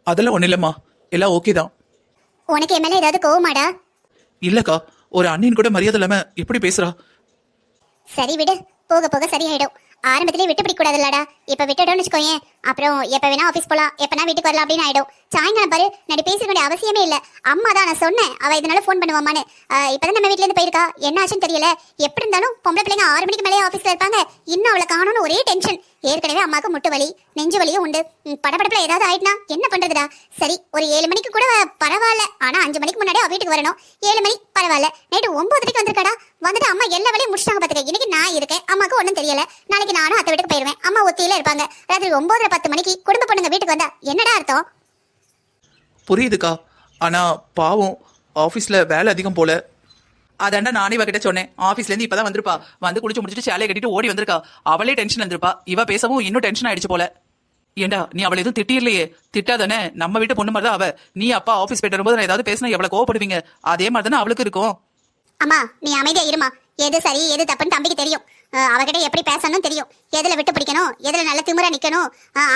அதெல்லாம் ஒண்ணு இல்லம்மா, எல்லாம் ஓகே தான். உனக்கு என் மேல ஏதாவது கோவமாடா? இல்லக்கா, ஒரு அண்ணின் கூட மரியாதை இல்லாம எப்படி பேசுறா? சரி விடு, போக போக சரியாயிடும். ஆரம்பத்திலே விட்டு பிடிக்க கூடாதுல்லடா. இப்ப விட்டுடோம்னு வச்சுக்கோயேன், அப்புறம் எப்ப வேணா ஆபீஸ் போலாம், எப்பனா வீட்டுக்கு வரலாம் அப்படின்னு ஆயிடும். சாயங்காலம் பாரு, நடி பேச வேண்டிய அவசியமே இல்ல. அம்மா தான் நான் சொன்னேன், அவ இதனால ஃபோன் பண்ணுவாமான்னு. இப்பதான் நம்ம வீட்ல இருந்து போயிருக்கா, என்ன ஆச்சுன்னு தெரியல. எப்படி இருந்தாலும் பொம்பளை பிள்ளைங்க 6 மணிக்கு மேலே ஆபீஸ்ல இருப்பாங்க. இன்னும் அவளை காணணும்னு ஒரே டென்ஷன். ஏற்கனவே அம்மாவுக்கு முட்டு வலி, நெஞ்சு வலியும் உண்டு. படபடப்புல ஏதாவது ஆயிட்டுனா என்ன பண்றதுடா? சரி, ஒரு 7 மணிக்கு கூட பரவாயில்ல. ஆனா 5 மணிக்கு முன்னாடி அவ வீட்டுக்கு வரணும். 7 மணி பரவாயில்ல. நைட்டு 9:30 வந்திருக்காடா. வந்துட்டு அம்மா எல்லா வேலையும் முடிச்சிட்டாங்க பாத்துக்க. இன்னைக்கு நான் இருக்கேன், அம்மாவுக்கு ஒன்றும் தெரியல. நாளைக்கு நானும் அத்தை வீட்டுக்கு போயிருவேன். அம்மா ஒத்தியில இருப்பாங்க. ராத்திரி 9:30-10 மணிக்கு குடும்ப பொண்ணுங்க வீட்டுக்கு வந்தா என்னடா அர்த்தம்? புரியுதுக்கா, ஆனா பாவம் ஆபீஸ்ல வேலை அதிகம் போல. அதாண்டா நானே இவகிட்ட சொன்னேன், ஆபீஸ்ல இருந்து இப்பதான் வந்திருப்பா, வந்து குளிச்சு முடிச்சுட்டு சேலையை கட்டிட்டு ஓடி வந்திருக்கா. அவளே டென்ஷன் வந்திருப்பா. இவ பேசவும் இன்னும் டென்ஷன் ஆயிடுச்சு போல. ஏண்டா நீ அவளை எதுவும் திட்டியலையே? திட்டாதானே, நம்ம வீட்டு பொண்ணு மாதிரி தான் அவ. நீ அப்பா ஆபீஸ் போயிட்டு வரும்போது நான் ஏதாவது பேசினா எவ்வளவு கோவப்படுவீங்க, அதே மாதிரி தானே அவளுக்கு இருக்கும். அம்மா நீ அமைதியா இருமா. எது சரி எது தப்புன்னு தம்பிக்கு தெரியும். அவகிட்ட எப்படி பேசணும் தெரியும். எதுல விட்டு பிடிக்கணும், எதுல நல்ல திமிரா நிக்கணும்.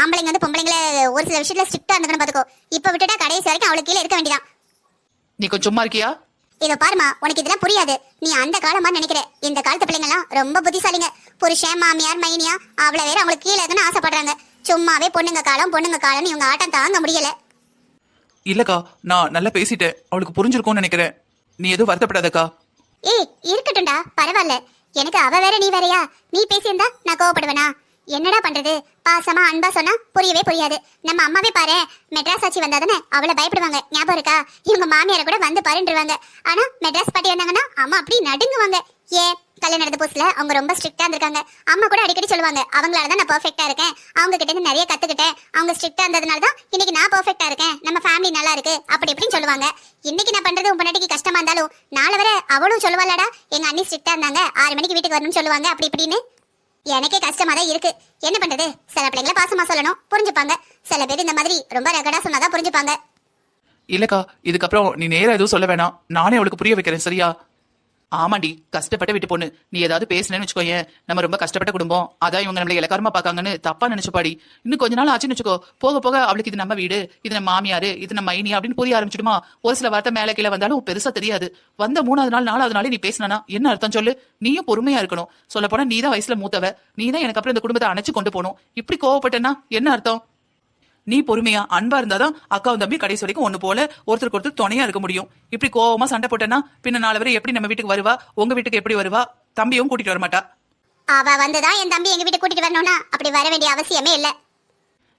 ஆம்பளைங்க வந்து பொம்பளைங்களை ஒரு சில விஷயத்துல ஸ்ட்ரிக்டா இருந்துக்கணும் பாத்துக்கோ. இப்ப விட்டுட்டா கடைசி வரைக்கும் அவளுக்கு கீழே இருக்க வேண்டியதான். நீ கொஞ்சம் சும்மா இருக்கியா? இத பாருமா, உனக்கு இதெல்லாம் புரியாது. நீ அந்த காலமா நினைக்கிற. இந்த காலத்து பிள்ளைங்க எல்லாம் ரொம்ப புத்திசாலிங்க. புருஷன் மாமியார் மைனியா அவ்வளவு வேற அவங்களுக்கு கீழே இருக்குன்னு ஆசைப்படுறாங்க. சும்மாவே பொண்ணுங்க காலம் இவங்க ஆட்டம் தாங்க முடியல. இல்லக்கா, நான் நல்லா பேசிட்டேன், அவளுக்கு புரிஞ்சிருக்கும்னு நினைக்கிறேன். நீ எதுவும் வருத்தப்படாதக்கா. ஏய் இருக்கட்டும்டா, பரவாயில்ல. எனக்கு அவ வேற நீ வேறயா? நீ பேசியிருந்தா நான் கோவப்படுவேனா? என்னடா பண்றது? பாசமா அன்பா சொன்னா புரியவே புரியாது. நம்ம அம்மாவே பாரு, மெட்ராஸ் ஆச்சி வந்தாதானே அவளை பயப்படுவாங்க, ஞாபகம் இருக்கா? இவங்க மாமியார கூட வந்து பாருன்றுவாங்க. ஆனா மெட்ராஸ் பாட்டி வந்தாங்கன்னா அம்மா அப்படி நடுங்குவாங்க. ஏன் கல்யாணம் நடந்த புதுசுல அவங்க ரொம்ப ஸ்ட்ரிக்டா இருந்திருக்காங்க. அம்மா கூட அடிக்கடி சொல்லுவாங்க, அவங்களாலதான் நான் பெர்ஃபெக்ட்டா இருக்கேன், அவங்க கிட்ட இருந்து நிறைய கத்துக்கிட்டேன், அவங்க ஸ்ட்ரிக்டா இருந்ததுனாலதான் இன்னைக்கு நான் பெர்ஃபெக்ட்டா இருக்கேன், நம்ம ஃபேமிலி நல்லா இருக்கு, அப்படி இப்படின்னு சொல்லுவாங்க. இன்னைக்கு நான் பண்றது உன் பொண்டாட்டிக்கு கஷ்டமா இருந்தாலும் நாளை வர அவளும் சொல்லுவாளடா, எங்க அண்ணி ஸ்ட்ரிக்டா இருந்தாங்க, 6 மணிக்கு வீட்டுக்கு வரணும்னு சொல்லுவாங்க, அப்படி இப்படின்னு. எனக்கே கஷ்டமா தான் இருக்கு. என்ன பண்றது? சில பிள்ளைங்களை பாசமா சொல்லணும், புரிஞ்சுப்பாங்க. சில பேர் இந்த மாதிரி ரொம்ப ரகடா சொன்னாதான் புரிஞ்சுப்பாங்க. இல்லக்கா, இதுக்கப்புறம் நீ நேரா எதுவும் சொல்ல வேணாம், நானே அவளுக்கு புரிய வைக்கிறேன், சரியா? ஆமாண்டி, கஷ்டப்பட்ட வீட்டு பொண்ணு. நீ ஏதாவது பேசுனேன்னு வச்சுக்கோயேன், நம்ம ரொம்ப கஷ்டப்பட்ட குடும்பம், அதான் இவங்க நம்மளை இலக்காரமா பாக்காங்கன்னு தப்பா நினைச்சுப்பாடி. இன்னும் கொஞ்ச நாள் ஆச்சுன்னு வச்சுக்கோ, போக போக அவளுக்கு இது நம்ம வீடு, இது நம்ம மாமியாரு, இது நம்ம மைனி அப்படின்னு புரிய ஆரம்பிச்சிடுமா. ஒரு சில வார்த்தை மேல கீழே வந்தாலும் பெருசா தெரியாது. வந்த 3வது நாள் 4வது நாளே நீ பேசினா என்ன அர்த்தம் சொல்லு? நீயும் பொறுமையா இருக்கணும். சொல்ல போனா நீ தான் வயசுல மூத்தவ, நீ தான் எனக்கு அப்புறம் இந்த குடும்பத்தை அணைச்சு கொண்டு போகணும். இப்படி கோவப்பட்டேன்னா என்ன அர்த்தம்? நீ பொறுமையா அன்பா இருந்தாதான் அக்காவும் தம்பி கடைசி வரைக்கும் ஒண்ணு போல ஒருத்தருக்கு ஒருத்தர் துணையா இருக்க முடியும். இப்படி கோவமா சண்டை போட்டேன்னா பின்ன நாலு வரை எப்படி நம்ம வீட்டுக்கு வருவா, உங்க வீட்டுக்கு எப்படி வருவா, தம்பியும் கூட்டிட்டு வர மாட்டா. அவ வந்துதான் என் தம்பி எங்க வீட்டுக்கு கூட்டிட்டு வரணும்னா அப்படி வர வேண்டிய அவசியமே இல்ல.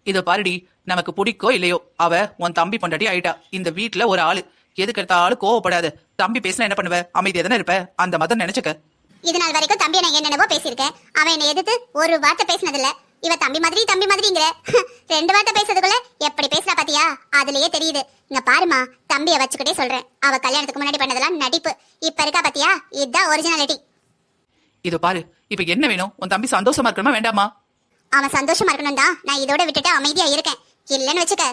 இதோ பாருடி, நமக்கு பிடிக்கோ இல்லையோ அவ உன் தம்பி பொண்டாட்டி ஆயிட்டா. இந்த வீட்டுல ஒரு ஆளு, எதுக்கு எடுத்தாலும் கோவப்படாத. தம்பி பேசினா என்ன பண்ணுவ, அமைதியா தானே இருப்ப, அந்த மாதிரி நினைச்சுக்க. இது நாள் வரைக்கும் தம்பி நான் என்னென்னவோ பேசியிருக்கேன். அவன் என்னை எதிர்த்து ஒரு வார்த்தை பேசினதில்ல. இவ தம்பி மாதிரிங்கிற 2 வார்த்தை பேசுறதுக்குள்ள எப்படி பேசுறா பாத்தியா? அதுலயே தெரியுது. இங்க பாருமா, தம்பிய வச்சுக்கிட்டே சொல்றேன். அவ கல்யாணத்துக்கு முன்னாடி பண்ணதெல்லாம் நடிப்பு. இப்ப இருக்கா பாத்தியா, இதுதான் ஒரிஜினாலிட்டி. இதோ பாரு, இப்ப என்ன வேணும்? உன் தம்பி சந்தோஷமா இருக்கணுமா வேண்டாமா? அவன் சந்தோஷமா இருக்கணும் தான் நான் இதோட விட்டுட்டு அமைதியா இருக்கேன். இல்லன்னு வச்சுக்க.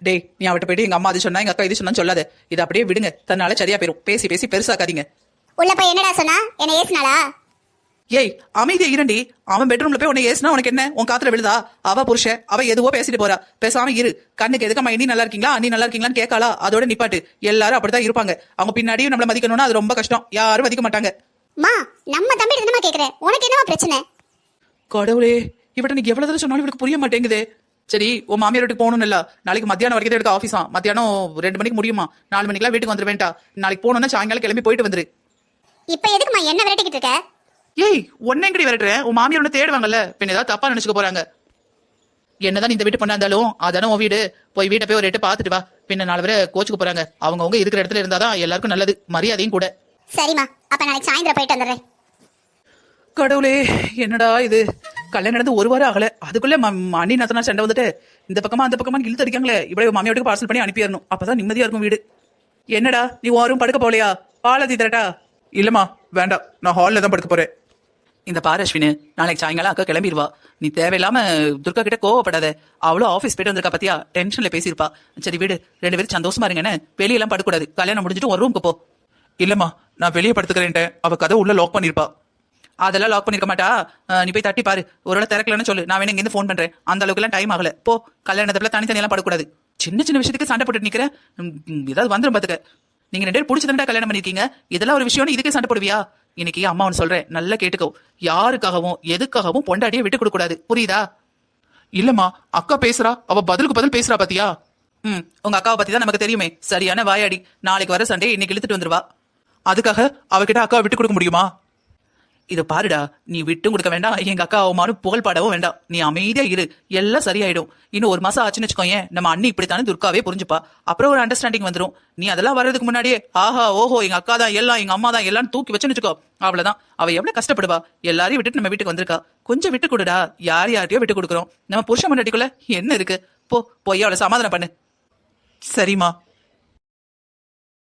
டேய், நீ அவட்ட போயிட்டு எங்க அம்மா அது சொன்னா எங்க அக்கா இது சொன்னா சொல்லாத. இதை அப்படியே விடுங்க, தன்னால சரியா போயிரும். பேசி பேசி பெருசாக்காதீங்க. உள்ள போய் என்னடா சொன்னா? என்ன ஏசுனாளா? ஏய், அமைதியா இரண்டி. அவன் பெட்ரூம்ல போய் உன்னை ஏசுனா உனக்கு என்ன? உன் காத்துல விழுதா? அவ புருஷன், அவ எதுவோ பேசிட்டு போறா. பேசாம இரு. கண்ணுக்கு எதுக்கம்மா நீ நல்லா இருக்கீங்களா, நீ நல்லா இருக்கீங்களான்னு கேட்காளா? அதோட நிப்பாட்டு. எல்லாரும் அப்படித்தான் இருப்பாங்க. அவங்க பின்னாடியும் நம்மள மதிக்கணும்னா அது ரொம்ப கஷ்டம். யாரும் மதிக்க மாட்டாங்க. மா, நம்ம தம்பி என்னமா கேக்குறேன்? உனக்கு என்னமா பிரச்சனை? கடவுளே, இவட்ட நீ எவ்வளவு தடவை சொன்னாலும் இவளுக்கு புரிய மாட்டேங்குதே. சரி, உன் மாமியார் வீட்டுக்கு போகணும் இல்ல? நாளைக்கு மத்தியானம் வரைக்கும் எடுக்க ஆஃபீஸா. மத்தியானம் 2 மணிக்கு முடியுமா? 4 மணிக்கெல்லாம் வீட்டுக்கு வந்துட வேண்டாம். நாளைக்கு போகணும்னா சாயங்காலம் கிளம்பி போயிட்டு வந்துரு. இப்ப எதுக்குமா என்ன விரட்டிக்கிட்டு இருக்க? ஏய், உன்னை எங்கடி விரட்டுறேன்? உன் மாமியார் ஒண்ணு தேடுவாங்கல்ல, பின்ன ஏதாவது தப்பா நினைச்சுக்க போறாங்க. என்னதான் இந்த வீட்டு பண்ணா இருந்தாலும் அதானே உன் வீடு. போய் வீட்டை போய் ஒரு எட்டு பாத்துட்டு வா. பின்ன 4 பேரை கோச்சுக்கு போறாங்க. அவங்க இருக்கிற இடத்துல இருந்தாதான் எல்லாருக்கும் நல்லது, மரியாதையும் கூட. சரிம்மா, அப்ப நாளைக்கு சாயந்தரம் போயிட்டு வந்துடுறேன். கடவுளே, என்னடா இது? கல்யாணம் நடந்து 1 வாரம் ஆகல, அதுக்குள்ள அண்ணி நத்தனா சண்டை வந்துட்டு இந்த பக்கமா அந்த பக்கமா இழுத்து அடிக்காங்களே. இவ்வளவு மாமியாருக்கு பார்சல் பண்ணி அனுப்பிடணும், அப்பதான் நிம்மதியா இருக்கும் வீடு. என்னடா நீ வாரும் படுக்க போலையா? பாலாத்தி தரட்டா? இல்லம்மா வேண்டாம், நான் ஹால்ல தான் படுக்க போறேன். இந்த பாரு அஸ்வினு, நாளைக்கு சாயங்காலம் அக்கா கிளம்பிடுவா. நீ தேவையில்லாம துர்கா கிட்ட கோவப்படாத. அவளும் ஆபீஸ் போயிட்டு வந்திருக்கா பாத்தியா, டென்ஷன்ல பேசியிருப்பா. சரி வீடு, 2 பேரும் சந்தோஷமா இருங்கன்னு. வெளியெல்லாம் படுக்கூடாது. கல்யாணம் முடிஞ்சிட்டு ஒரு ரூமுக்கு போ. இல்லம்மா, நான் வெளியே படுத்துக்கிறேன்ட்டேன். அவ கதை உள்ள லாக் பண்ணிருப்பா. அதெல்லாம் லாக் பண்ணிருக்க மாட்டா. நீ போய் தட்டி பாரு, ஒருவேளை திறக்கலன்னு சொல்லு. நான் வேணும் இங்கிருந்து ஃபோன் பண்றேன். அந்த அளவுக்கு எல்லாம் டைம் ஆகல. போ, கல்யாணத்துல தனித்தனியெல்லாம் படக்கூடாது. சின்ன சின்ன விஷயத்துக்கு சண்டை போட்டு நிக்கிற. ஏதாவது வந்துடும் பாத்துக்க. நீங்க 2 பேரும் பிடிச்சதுண்டா கல்யாணம் பண்ணிருக்கீங்க. இதெல்லாம் ஒரு விஷயம், இதுக்கே சண்டை போடுவியா? இன்னைக்கு அம்மா ஒன்னு சொல்றேன், நல்லா கேட்டுக்கோ. யாருக்காகவும் எதுக்காகவும் பொண்டாட்டியை விட்டு கொடுக்க கூடாது, புரியுதா? இல்லம்மா, அக்கா பேசுறா, அவ பதிலுக்கு பதில் பேசுறா பாத்தியா? உங்க அக்காவை பத்தி தான் நமக்கு தெரியுமே. சரியான வாயாடி. நாளைக்கு வர சண்டே இன்னைக்கு இழுத்துட்டு வந்துருவா. அதுக்காக அவகிட்ட அக்காவை விட்டு கொடுக்க முடியுமா? இது பாருடா, நீ விட்டும் கொடுக்க வேண்டாம், எங்க அக்கா அவமானும் புகழ் பாடவும் வேண்டாம். நீ அமைதியா இரு, எல்லாம் சரியாயிடும். இன்னும் 1 மாசம் ஆச்சுன்னு வச்சுக்கோயேன், நம்ம அண்ணி இப்படித்தானே துர்காவே புரிஞ்சுப்பா. அப்புறம் ஒரு அண்டர்ஸ்டாண்டிங் வந்துடும். நீ அதெல்லாம் வர்றதுக்கு முன்னாடியே ஆஹா ஓஹோ எங்க அக்கா தான் எல்லாம், எங்க அம்மா தான் எல்லாம் தூக்கி வச்சுன்னு வச்சுக்கோ, அவ்வளவுதான். அவ எவ்வளவு கஷ்டப்படுவா. எல்லாரையும் விட்டுட்டு நம்ம வீட்டுக்கு வந்திருக்கா. கொஞ்சம் விட்டு கொடுடா. யார்கிட்டயோ விட்டு கொடுக்குறோம். நம்ம புருஷன் முன்னாடிக்குள்ள என்ன இருக்கு? போய் அவளை சமாதானம் பண்ணு. சரிம்மா.